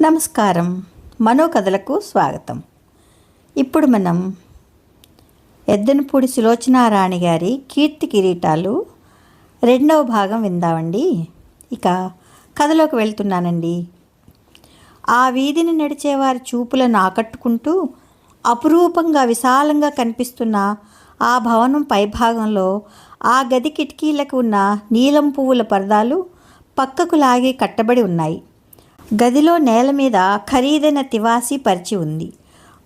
నమస్కారం, మనోకథలకు స్వాగతం. ఇప్పుడు మనం ఎద్దనపూడి సులోచనారాణి గారి కీర్తి కిరీటాలు 2వ భాగం విందామండి. ఇక కథలోకి వెళ్తున్నానండి. ఆ వీధిని నడిచేవారి చూపులను ఆకట్టుకుంటూ అపురూపంగా విశాలంగా కనిపిస్తున్న ఆ భవనం పైభాగంలో ఆ గది కిటికీలకు ఉన్న నీలం పువ్వుల పరదాలు పక్కకు లాగి కట్టబడి ఉన్నాయి. గదిలో నేల మీద ఖరీదైన తివాసీ పరిచి ఉంది.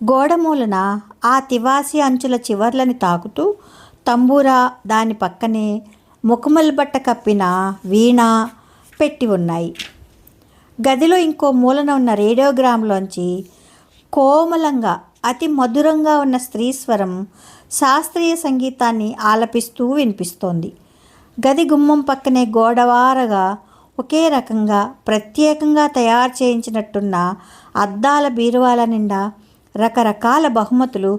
గోడ మూలన ఆ తివాసీ అంచుల చివర్లని తాకుతూ తంబూరా, దాని పక్కనే ముఖమల్ బట్ట కప్పిన వీణ పెట్టి ఉన్నాయి. గదిలో ఇంకో మూలన ఉన్న రేడియోగ్రామ్లోంచి కోమలంగా అతి మధురంగా ఉన్న స్త్రీస్వరం శాస్త్రీయ సంగీతాన్ని ఆలపిస్తూ వినిపిస్తోంది. గది గుమ్మం పక్కనే గోడవారగా ఒకే రకంగా ప్రత్యేకంగా తయారు చేయించినట్టున్న అద్దాల బీరువాల నిండా రకరకాల బహుమతులు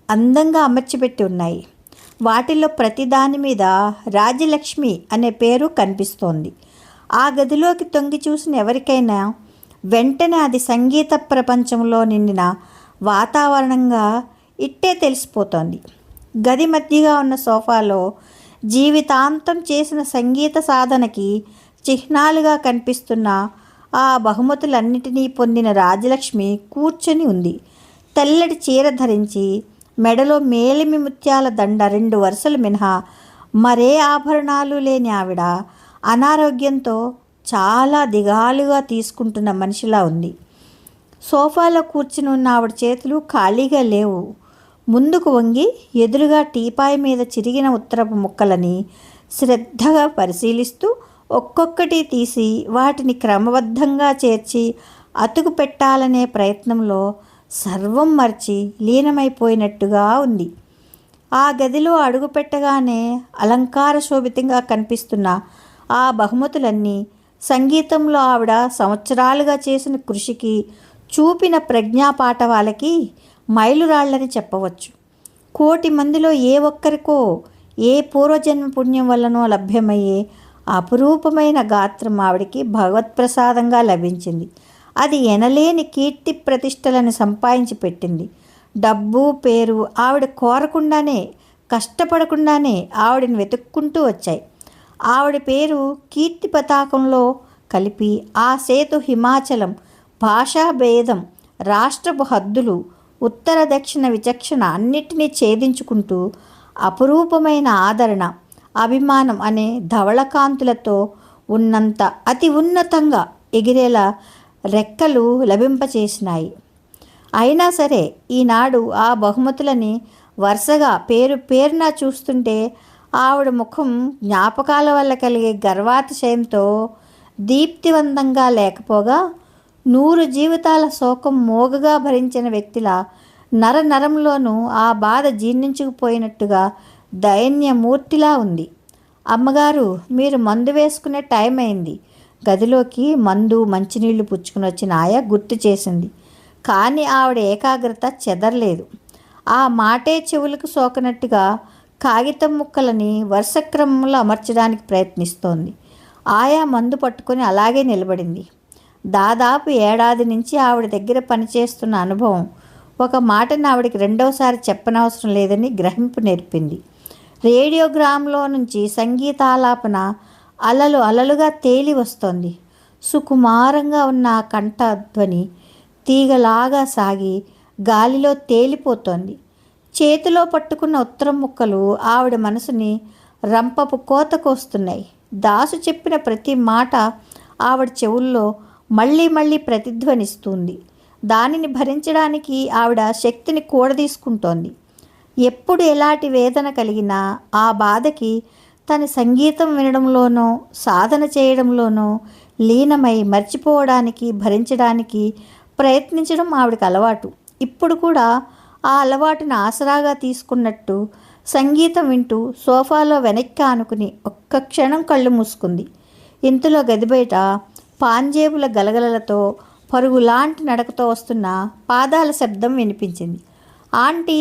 అందంగా అమర్చిపెట్టి ఉన్నాయి. వాటిల్లో ప్రతిదాని మీద రాజ్యలక్ష్మి అనే పేరు కనిపిస్తోంది. ఆ గదిలోకి తొంగి చూసిన ఎవరికైనా వెంటనే అది సంగీత ప్రపంచంలో నిండిన వాతావరణంగా ఇట్టే తెలిసిపోతోంది. గది మధ్యగా ఉన్న సోఫాలో జీవితాంతం చేసిన సంగీత సాధనకి చిహ్నాలుగా కనిపిస్తున్న ఆ బహుమతులన్నిటినీ పొందిన రాజలక్ష్మి కూర్చొని ఉంది. తెల్లటి చీర ధరించి మెడలో మేలిమి ముత్యాల దండ 2 వరుసలు మినహా మరే ఆభరణాలు లేని ఆవిడ అనారోగ్యంతో చాలా దిగాలుగా తీసుకుంటున్న మనిషిలా ఉంది. సోఫాలో కూర్చుని ఉన్న ఆవిడ చేతులు ఖాళీగా లేవు. ముందుకు వంగి ఎదురుగా టీపాయ్ మీద చిరిగిన ఉత్తరపు ముక్కలని శ్రద్ధగా పరిశీలిస్తూ ఒక్కొక్కటి తీసి వాటిని క్రమబద్ధంగా చేర్చి అతుకు పెట్టాలనే ప్రయత్నంలో సర్వం మర్చి లీనమైపోయినట్టుగా ఉంది. ఆ గదిలో అడుగు పెట్టగానే అలంకార శోభితంగా కనిపిస్తున్న ఆ బహుమతులన్నీ సంగీతంలో ఆవిడ సంవత్సరాలుగా చేసిన కృషికి చూపిన ప్రజ్ఞాపాఠవాలకి మైలురాళ్లని చెప్పవచ్చు. 1,000,000 మందిలో ఏ ఒక్కరికో ఏ పూర్వజన్మ పుణ్యం వల్లనో లభ్యమయ్యే అపురూపమైన గాత్రం ఆవిడికి భగవత్ప్రసాదంగా లభించింది. అది ఎనలేని కీర్తి ప్రతిష్టలను సంపాదించి పెట్టింది. డబ్బు, పేరు ఆవిడ కోరకుండానే, కష్టపడకుండానే ఆవిడని వెతుక్కుంటూ వచ్చాయి. ఆవిడ పేరు కీర్తి పతాకంలో కలిపి ఆ సేతు హిమాచలం, భాషా భేదం, రాష్ట్రపు హద్దులు, ఉత్తర దక్షిణ విచక్షణ అన్నిటినీ ఛేదించుకుంటూ అపురూపమైన ఆదరణ, అభిమానం అనే ధవళకాంతులతో ఉన్నంత అతి ఉన్నతంగా ఎగిరేలా రెక్కలు లభింపచేసినాయి. అయినా సరే ఈనాడు ఆ బహుమతులని వరుసగా పేరు పేరున చూస్తుంటే ఆవిడ ముఖం జ్ఞాపకాల వల్ల కలిగే గర్వాతిశయంతో దీప్తివంతంగా లేకపోగా 100 జీవితాల శోకం మోగగా భరించిన వ్యక్తిలా నరంలోనూ ఆ బాధ జీర్ణించుకుపోయినట్టుగా దైన్యమూర్తిలా ఉంది. అమ్మగారు, మీరు మందు వేసుకునే టైం అయింది. గదిలోకి మందు, మంచినీళ్లు పుచ్చుకుని వచ్చిన ఆయా గుర్తు చేసింది. కానీ ఆవిడ ఏకాగ్రత చెదరలేదు. ఆ మాటే చెవులకు సోకనట్టుగా కాగితం ముక్కలని వరుస క్రమంలో అమర్చడానికి ప్రయత్నిస్తోంది. ఆయా మందు పట్టుకొని అలాగే నిలబడింది. దాదాపు 1 ఏడాది నుంచి ఆవిడ దగ్గర పనిచేస్తున్న అనుభవం ఒక మాటను ఆవిడకి 2వసారి చెప్పనవసరం లేదని గ్రహింపు నేర్పింది. రేడియోగ్రామ్లో నుంచి సంగీతాలాపన అలలు అలలుగా తేలి వస్తోంది. సుకుమారంగా ఉన్న ఆ కంఠధ్వని తీగలాగా సాగి గాలిలో తేలిపోతోంది. చేతిలో పట్టుకున్న ఉత్తరం ముక్కలు ఆవిడ మనసుని రంపపు కోతకొస్తున్నాయి. దాసు చెప్పిన ప్రతి మాట ఆవిడ చెవుల్లో మళ్ళీ మళ్ళీ ప్రతిధ్వనిస్తుంది. దానిని భరించడానికి ఆవిడ శక్తిని కూడదీసుకుంటోంది. ఎప్పుడు ఎలాంటి వేదన కలిగినా ఆ బాధకి తన సంగీతం వినడంలోనో, సాధన చేయడంలోనో లీనమై మర్చిపోవడానికి, భరించడానికి ప్రయత్నించడం ఆవిడకి అలవాటు. ఇప్పుడు కూడా ఆ అలవాటును ఆసరాగా తీసుకున్నట్టు సంగీతం వింటూ సోఫాలో వెనక్కి ఆనుకుని ఒక్క క్షణం కళ్ళు మూసుకుంది. ఇంతలో గది బయట పాంజేబుల గలగలలతో పరుగులాంటి నడకతో వస్తున్న పాదాల శబ్దం వినిపించింది. ఆంటీ!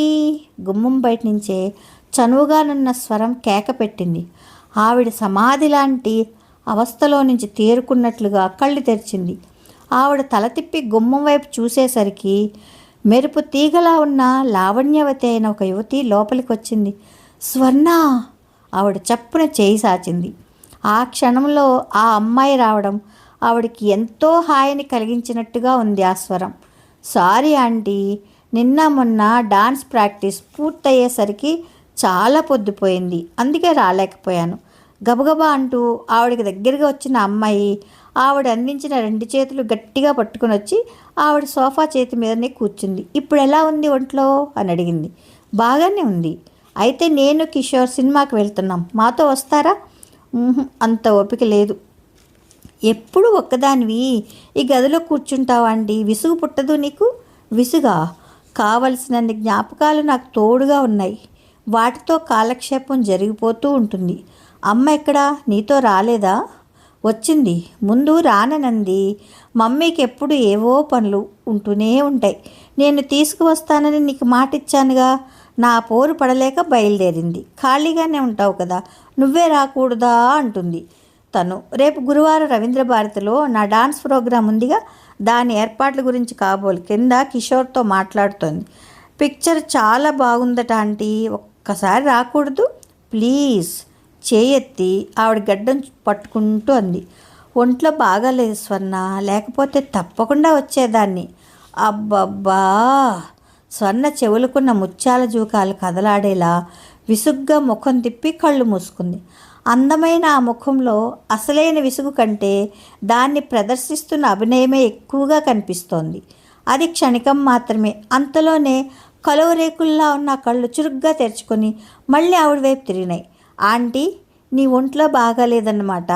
గుమ్మం బయట నుంచే చనువుగానున్న స్వరం కేక పెట్టింది. ఆవిడ సమాధి లాంటి అవస్థలో నుంచి తేరుకున్నట్లుగా కళ్ళు తెరిచింది. ఆవిడ తల తిప్పి గుమ్మం వైపు చూసేసరికి మెరుపు తీగలా ఉన్న లావణ్యవతి అయిన ఒక యువతి లోపలికి వచ్చింది. స్వర్ణ! ఆవిడ చప్పున చేయి సాచింది. ఆ క్షణంలో ఆ అమ్మాయి రావడం ఆవిడకి ఎంతో హాయిని కలిగించినట్టుగా ఉంది ఆ స్వరం. సారీ ఆంటీ, నిన్న మొన్న డాన్స్ ప్రాక్టీస్ పూర్తయ్యేసరికి చాలా పొద్దుపోయింది, అందుకే రాలేకపోయాను. గబగబా అంటూ ఆవిడకి దగ్గరగా వచ్చిన అమ్మాయి ఆవిడ అందించిన 2 చేతులు గట్టిగా పట్టుకుని వచ్చి ఆవిడ సోఫా చేతి మీదనే కూర్చుంది. ఇప్పుడు ఎలా ఉంది ఒంట్లో అని అడిగింది. బాగానే ఉంది. అయితే నేను కిషోర్ సినిమాకి వెళ్తున్నాం, మాతో వస్తారా? అంత ఓపిక లేదు. ఎప్పుడు ఒక్కదానివి ఈ గదిలో కూర్చుంటావా అండి? విసుగు పుట్టదు నీకు? విసుగా? కావలసినన్ని జ్ఞాపకాలు నాకు తోడుగా ఉన్నాయి, వాటితో కాలక్షేపం జరిగిపోతూ ఉంటుంది. అమ్మ ఎక్కడా? నీతో రాలేదా? వచ్చింది, ముందు రాననంది. మమ్మీకి ఎప్పుడు ఏవో పనులు ఉంటూనే ఉంటాయి. నేను తీసుకువస్తానని నీకు మాట ఇచ్చానుగా. నా పోరు పడలేక బయలుదేరింది. ఖాళీగానే ఉంటావు కదా, నువ్వే రాకూడదా అంటుంది తను. రేపు గురువారం రవీంద్ర భారతిలో నా డాన్స్ ప్రోగ్రాం ఉందిగా, దాని ఏర్పాట్ల గురించి కాబోలు కింద కిషోర్తో మాట్లాడుతోంది. పిక్చర్ చాలా బాగుందట ఆంటీ, ఒక్కసారి రాకూడదు ప్లీజ్? చేయెత్తి ఆవిడ గడ్డం పట్టుకుంటూ అంది. ఒంట్లో బాగాలేదు స్వర్ణ, లేకపోతే తప్పకుండా వచ్చేదాన్ని. అబ్బబ్బా! స్వర్ణ చెవులుకున్న ముత్యాల జూకాలు కదలాడేలా విసుగ్గా ముఖం తిప్పి కళ్ళు మూసుకుంది. అందమైన ఆ ముఖంలో అసలైన విసుగు కంటే దాన్ని ప్రదర్శిస్తున్న అభినయమే ఎక్కువగా కనిపిస్తోంది. అది క్షణికం మాత్రమే. అంతలోనే కలువరేకుల్లా ఉన్న కళ్ళు చురుగ్గా తెరుచుకొని మళ్ళీ ఆవిడ వైపు తిరిగినాయి. ఆంటీ, నీ ఒంట్లో బాగాలేదన్నమాట.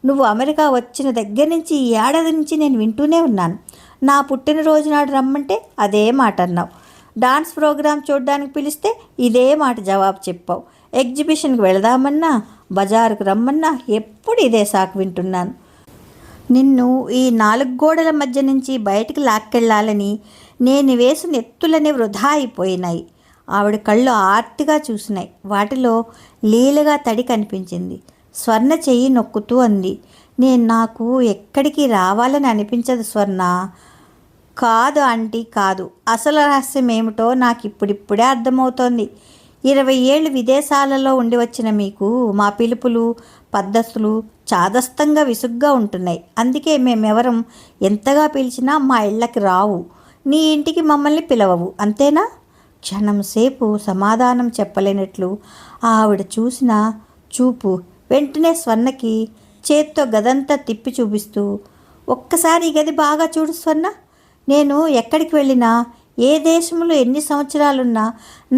నువ్వు అమెరికా వచ్చిన దగ్గర నుంచి ఈ ఏడాది నుంచి నేను వింటూనే ఉన్నాను. నా పుట్టినరోజు నాడు రమ్మంటే అదే మాట అన్నావు. డాన్స్ ప్రోగ్రాం చూడడానికి పిలిస్తే ఇదే మాట జవాబు చెప్పావు. ఎగ్జిబిషన్కి వెళదామన్నా, బజారుకు రమ్మన్నా ఎప్పుడు ఇదే సాకు వింటున్నాను. నిన్ను ఈ 4 గోడల మధ్య నుంచి బయటికి లాక్కెళ్ళాలని నేను వేసిన ఎత్తులనే వృధా అయిపోయినాయి. ఆవిడ కళ్ళు ఆర్తిగా చూసినాయి. వాటిలో లీలగా తడి కనిపించింది. స్వర్ణ చెయ్యి నొక్కుతూ అంది. నాకు ఎక్కడికి రావాలని అనిపించదు స్వర్ణ. కాదు ఆంటీ, కాదు. అసలు రహస్యం ఏమిటో నాకు ఇప్పుడిప్పుడే అర్థమవుతోంది. 20 ఏళ్ళు విదేశాలలో ఉండి వచ్చిన మీకు మా పిలుపులు, పద్ధతులు చాదస్తంగా విసుగ్గా ఉంటున్నాయి. అందుకే మేమెవరం ఎంతగా పిలిచినా మా ఇళ్ళకి రావు, నీ ఇంటికి మమ్మల్ని పిలవవు, అంతేనా? క్షణంసేపు సమాధానం చెప్పలేనట్లు ఆవిడ చూసిన చూపు వెంటనే స్వర్ణకి చేత్తో గదంతా తిప్పి చూపిస్తూ, ఒక్కసారి ఈ గది బాగా చూడు స్వర్ణ. నేను ఎక్కడికి వెళ్ళినా, ఏ దేశంలో ఎన్ని సంవత్సరాలున్నా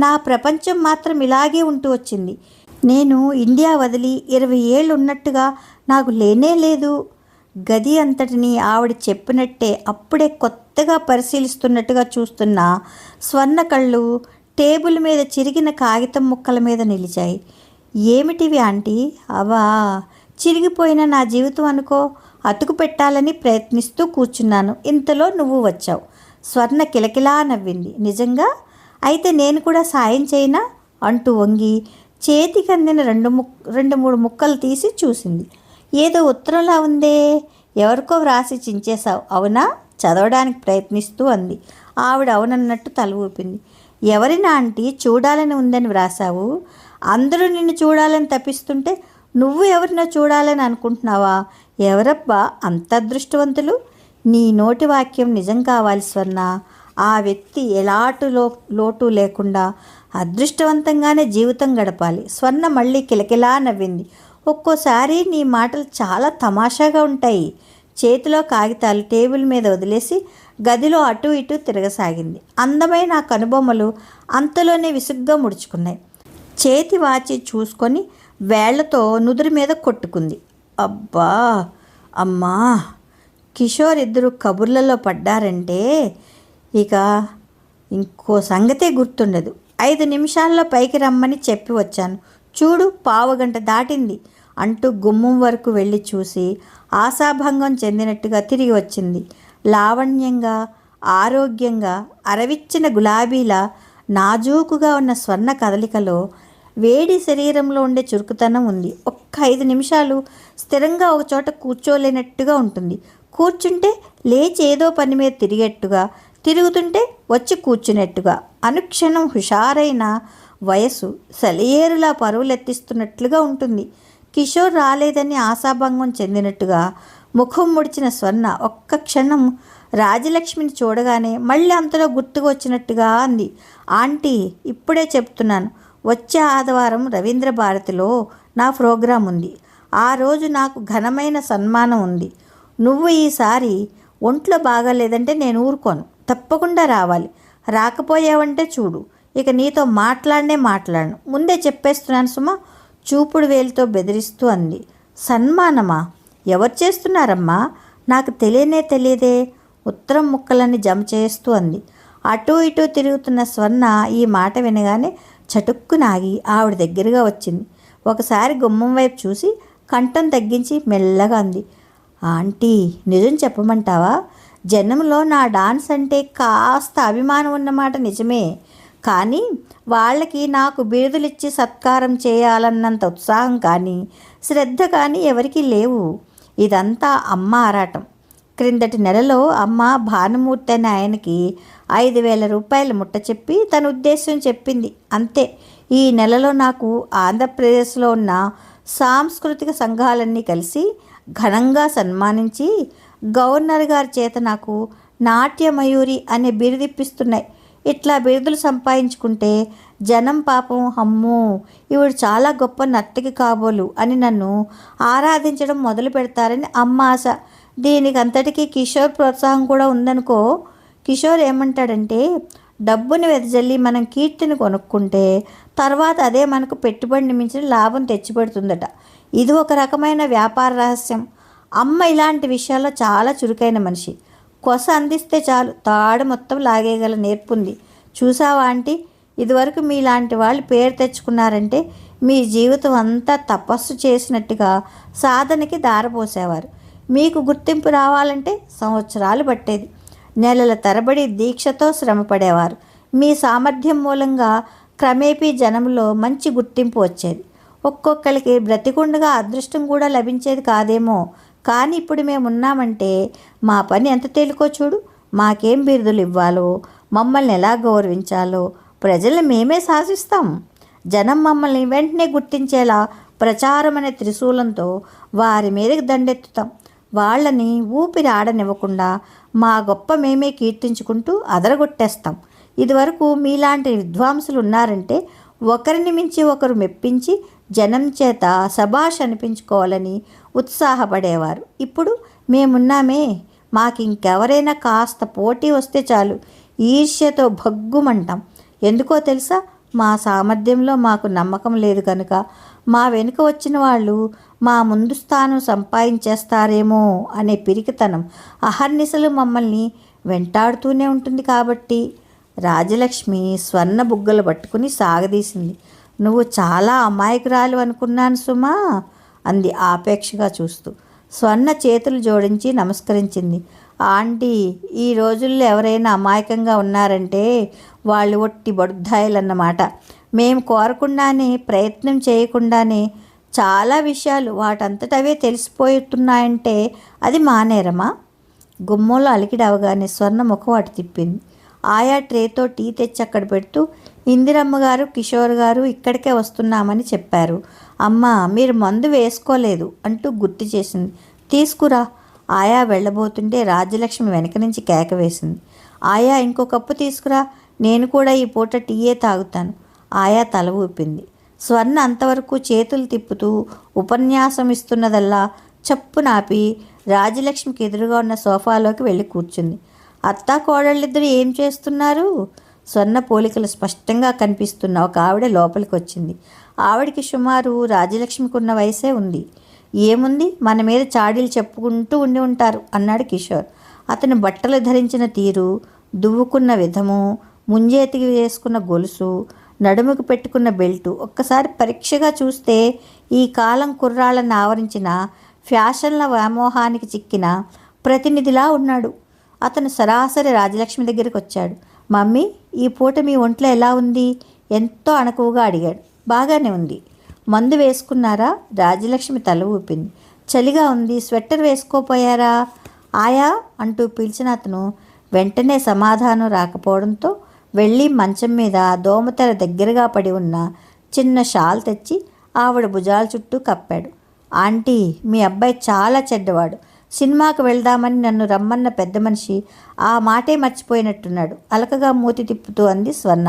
నా ప్రపంచం మాత్రం ఇలాగే ఉంటూ వచ్చింది. నేను ఇండియా వదిలి 20 ఏళ్ళు ఉన్నట్టుగా నాకు లేనే లేదు. గది అంతటిని ఆవిడ చెప్పినట్టే అప్పుడే కొత్తగా పరిశీలిస్తున్నట్టుగా చూస్తున్న స్వర్ణ కళ్ళు టేబుల్ మీద చిరిగిన కాగితం ముక్కల మీద నిలిచాయి. ఏమిటివి ఆంటీ? అవా, చిరిగిపోయిన నా జీవితం అనుకో. అతుకు పెట్టాలని ప్రయత్నిస్తూ కూర్చున్నాను, ఇంతలో నువ్వు వచ్చావు. స్వర్ణ కిలకిలా నవ్వింది. నిజంగా? అయితే నేను కూడా సాయం చేయనా అంటూ వంగి చేతికి అందిన 2-3 ముక్కలు తీసి చూసింది. ఏదో ఉత్తరంలా ఉందే, ఎవరికో వ్రాసి చించేశావు, అవునా? చదవడానికి ప్రయత్నిస్తూ అంది. ఆవిడ అవునన్నట్టు తల ఊపింది. ఎవరినా ఆంటీ? చూడాలని ఉందని వ్రాసావు. అందరూ నిన్ను చూడాలని తప్పిస్తుంటే నువ్వు ఎవరినో చూడాలని అనుకుంటున్నావా? ఎవరబ్బా అంత అదృష్టవంతులు? నీ నోటి వాక్యం నిజం కావాలి స్వర్ణ. ఆ వ్యక్తి ఎలాంటి లోటు లేకుండా అదృష్టవంతంగానే జీవితం గడపాలి. స్వర్ణ మళ్ళీ కిలకిలా నవ్వింది. ఒక్కోసారి నీ మాటలు చాలా తమాషాగా ఉంటాయి. చేతిలో కాగితాలు టేబుల్ మీద వదిలేసి గదిలో అటు ఇటు తిరగసాగింది. అందమైన ఆ కనుబొమ్మలు అంతలోనే విసుగ్గా ముడుచుకున్నాయి. చేతి వాచి చూసుకొని వేళ్లతో నుదురు మీద కొట్టుకుంది. అబ్బా, అమ్మా! కిషోర్ ఇద్దరు కబుర్లలో పడ్డారంటే ఇక ఇంకో సంగతే గుర్తుండదు. 5 నిమిషాల్లో పైకి రమ్మని చెప్పి వచ్చాను, చూడు 15 గంట దాటింది అంటూ గుమ్మం వరకు వెళ్ళి చూసి ఆశాభంగం చెందినట్టుగా తిరిగి వచ్చింది. లావణ్యంగా, ఆరోగ్యంగా, అరవిచ్చిన గులాబీలా నాజూకుగా ఉన్న స్వర్ణ కదలికలో వేడి శరీరంలో ఉండే చురుకుతనం ఉంది. ఒక్క 5 నిమిషాలు స్థిరంగా ఒకచోట కూర్చోలేనట్టుగా ఉంటుంది. కూర్చుంటే లేచి ఏదో పని మీద తిరిగేట్టుగా, తిరుగుతుంటే వచ్చి కూర్చునేట్టుగా, అనుక్షణం హుషారైన వయసు సెలయేరులా పరువులెత్తిస్తున్నట్లుగా ఉంటుంది. కిషోర్ రాలేదని ఆశాభంగం చెందినట్టుగా ముఖం ముడిచిన స్వర్ణ ఒక్క క్షణం రాజలక్ష్మిని చూడగానే మళ్ళీ అంతలో గుర్తుకు వచ్చినట్టుగా అంది. ఆంటీ, ఇప్పుడే చెప్తున్నాను, వచ్చే ఆదివారం రవీంద్ర భారతిలో నా ప్రోగ్రాం ఉంది. ఆ రోజు నాకు ఘనమైన సన్మానం ఉంది. నువ్వు ఈసారి ఒంట్లో బాగాలేదంటే నేను ఊరుకోను, తప్పకుండా రావాలి. రాకపోయావంటే చూడు, ఇక నీతో మాట్లాడను, ముందే చెప్పేస్తున్నాను సుమా, చూపుడు వేలుతో బెదిరిస్తూ అంది. సన్మానమా? ఎవరు చేస్తున్నారమ్మా? నాకు తెలియదే ఉత్తరం ముక్కలన్నీ జమ చేస్తూ అంది. అటూ ఇటూ తిరుగుతున్న స్వర్ణ ఈ మాట వినగానే చటుక్కునాగి ఆవిడ దగ్గరగా వచ్చింది. ఒకసారి గుమ్మం వైపు చూసి కంఠం తగ్గించి మెల్లగా అంది. ఆంటీ, నిజం చెప్పమంటావా? జనంలో నా డాన్స్ అంటే కాస్త అభిమానం ఉన్నమాట నిజమే, కానీ వాళ్ళకి నాకు బిరుదులిచ్చి సత్కారం చేయాలన్నంత ఉత్సాహం కానీ శ్రద్ధ కానీ ఎవరికీ లేవు. ఇదంతా అమ్మ ఆరాటం. క్రిందటి నెలలో అమ్మ భానుమూర్తి అనే ఆయనకి 5,000 రూపాయలు ముట్ట చెప్పి తన ఉద్దేశం చెప్పింది, అంతే. ఈ నెలలో నాకు ఆంధ్రప్రదేశ్లో ఉన్న సాంస్కృతిక సంఘాలన్నీ కలిసి ఘనంగా సన్మానించి గవర్నర్ గారి చేత నాకు నాట్యమయూరి అనే బిరుదిప్పిస్తున్నాయి. ఇట్లా బిరుదులు సంపాదించుకుంటే జనం పాపం అమ్మో ఈవిడు చాలా గొప్ప నర్తకి కాబోలు అని నన్ను ఆరాధించడం మొదలు పెడతారని అమ్మ ఆశ. దీనికి అంతటికీ కిషోర్ ప్రోత్సాహం కూడా ఉందనుకో. కిషోర్ ఏమంటాడంటే, డబ్బుని వెదజల్లి మనం కీర్తిని కొనుక్కుంటే తర్వాత అదే మనకు పెట్టుబడిని మించిన లాభం తెచ్చిపెడుతుందట. ఇది ఒక రకమైన వ్యాపార రహస్యం. అమ్మ ఇలాంటి విషయాల్లో చాలా చురుకైన మనిషి. కొస అందిస్తే చాలు తాడు మొత్తం లాగేగల నేర్పుంది. చూసావా ఆంటీ, ఇదివరకు మీలాంటి వాళ్ళు పేరు తెచ్చుకున్నారంటే మీ జీవితం అంతా తపస్సు చేసినట్టుగా సాధనకి దారపోసేవారు. మీకు గుర్తింపు రావాలంటే సంవత్సరాలు పట్టేది. నెలల తరబడి దీక్షతో శ్రమపడేవారు. మీ సామర్థ్యం మూలంగా క్రమేపీ జనంలో మంచి గుర్తింపు వచ్చేది. ఒక్కొక్కరికి బ్రతికుండగా అదృష్టం కూడా లభించేది కాదేమో, కానీ ఇప్పుడు మేమున్నామంటే మా పని ఎంత తేలికో చూడు. మాకేం బిరుదులు ఇవ్వాలో, మమ్మల్ని ఎలా గౌరవించాలో ప్రజలు మేమే శాసిస్తాం. జనం మమ్మల్ని వెంటనే గుర్తించేలా ప్రచారం అనే త్రిశూలంతో వారి మీదకి దండెత్తుతాం. వాళ్ళని ఊపిరి ఆడనివ్వకుండా మా గొప్ప మేమే కీర్తించుకుంటూ అదరగొట్టేస్తాం. ఇదివరకు మీలాంటి విద్వాంసులు ఉన్నారంటే ఒకరిని మించి ఒకరు మెప్పించి జనం చేత శభాష్ అనిపించుకోవాలని ఉత్సాహపడేవారు. ఇప్పుడు మేమున్నామే, మాకింకెవరైనా కాస్త పోటీ వస్తే చాలు ఈర్ష్యతో భగ్గుమంటాం. ఎందుకో తెలుసా? మా సామర్థ్యంలో మాకు నమ్మకం లేదు కనుక. మా వెనుక వచ్చిన వాళ్ళు మా ముందు స్థానం సంపాదించేస్తారేమో అనే పిరికితనం అహర్నిశలు మమ్మల్ని వెంటాడుతూనే ఉంటుంది కాబట్టి. రాజలక్ష్మి స్వర్ణ బుగ్గలు పట్టుకుని సాగదీసింది. నువ్వు చాలా అమాయకురాలు అనుకున్నాను సుమా అంది ఆపేక్షగా చూస్తూ. స్వర్ణ చేతులు జోడించి నమస్కరించింది. ఆంటీ, ఈ రోజుల్లో ఎవరైనా అమాయకంగా ఉన్నారంటే వాళ్ళు ఒట్టి బడుద్దాయిలన్నమాట. మేము కోరకుండానే, ప్రయత్నం చేయకుండానే చాలా విషయాలు వాటంతటవే తెలిసిపోతున్నాయంటే అది మానేరమా? గుమ్మంలో అలికిడి అవగానే స్వర్ణ ముఖం అటు తిప్పింది. ఆయా ట్రేతో టీ తెచ్చి అక్కడ పెడుతూ, ఇందిరమ్మ గారు, కిషోర్ గారు ఇక్కడికే వస్తున్నామని చెప్పారు. అమ్మ, మీరు మందు వేసుకోలేదు అంటూ గుర్తు చేసింది. తీసుకురా. ఆయా వెళ్ళబోతుంటే రాజ్యలక్ష్మి వెనక నుంచి కేక వేసింది. ఆయా, ఇంకో కప్పు తీసుకురా, నేను కూడా ఈ పూట టీయే తాగుతాను. ఆయా తల ఊపింది. స్వర్ణ అంతవరకు చేతులు తిప్పుతూ ఉపన్యాసం ఇస్తున్నదల్లా చప్పునాపి రాజలక్ష్మికి ఎదురుగా ఉన్న సోఫాలోకి వెళ్ళి కూర్చుంది. అత్తా కోడళ్ళిద్దరూ ఏం చేస్తున్నారు? స్వర్ణ పోలికలు స్పష్టంగా కనిపిస్తున్న ఒక ఆవిడ లోపలికి వచ్చింది. ఆవిడికి సుమారు రాజలక్ష్మికి ఉన్న వయసే ఉంది. ఏముంది, మన మీద చాడీలు చెప్పుకుంటూ ఉండి ఉంటారు అన్నాడు కిషోర్. అతను బట్టలు ధరించిన తీరు, దువ్వుకున్న విధము, ముంజేతికి వేసుకున్న గొలుసు, నడుముకు పెట్టుకున్న బెల్టు ఒక్కసారి పరీక్షగా చూస్తే ఈ కాలం కుర్రాళ్ళను ఆవరించిన ఫ్యాషన్ల వ్యామోహానికి చిక్కిన ప్రతినిధిలా ఉన్నాడు. అతను సరాసరి రాజలక్ష్మి దగ్గరికి వచ్చాడు. మమ్మీ, ఈ పూట మీ ఒంట్లో ఎలా ఉంది? ఎంతో అణకువగా అడిగాడు. బాగానే ఉంది. మందు వేసుకున్నారా? రాజ్యలక్ష్మి తల ఊపింది. చలిగా ఉంది, స్వెట్టర్ వేసుకోపోయారా ఆయా అంటూ పిలిచిన అతను వెంటనే సమాధానం రాకపోవడంతో వెళ్ళి మంచం మీద దోమతెర దగ్గరగా పడి ఉన్న చిన్న షాల్ తెచ్చి ఆవిడ భుజాల చుట్టూ కప్పాడు. ఆంటీ, మీ అబ్బాయి చాలా చెడ్డవాడు. సినిమాకు వెళ్దామని నన్ను రమ్మన్న పెద్ద మనిషి ఆ మాటే మర్చిపోయినట్టున్నాడు అలకగా మూతి తిప్పుతూ అంది స్వర్ణ.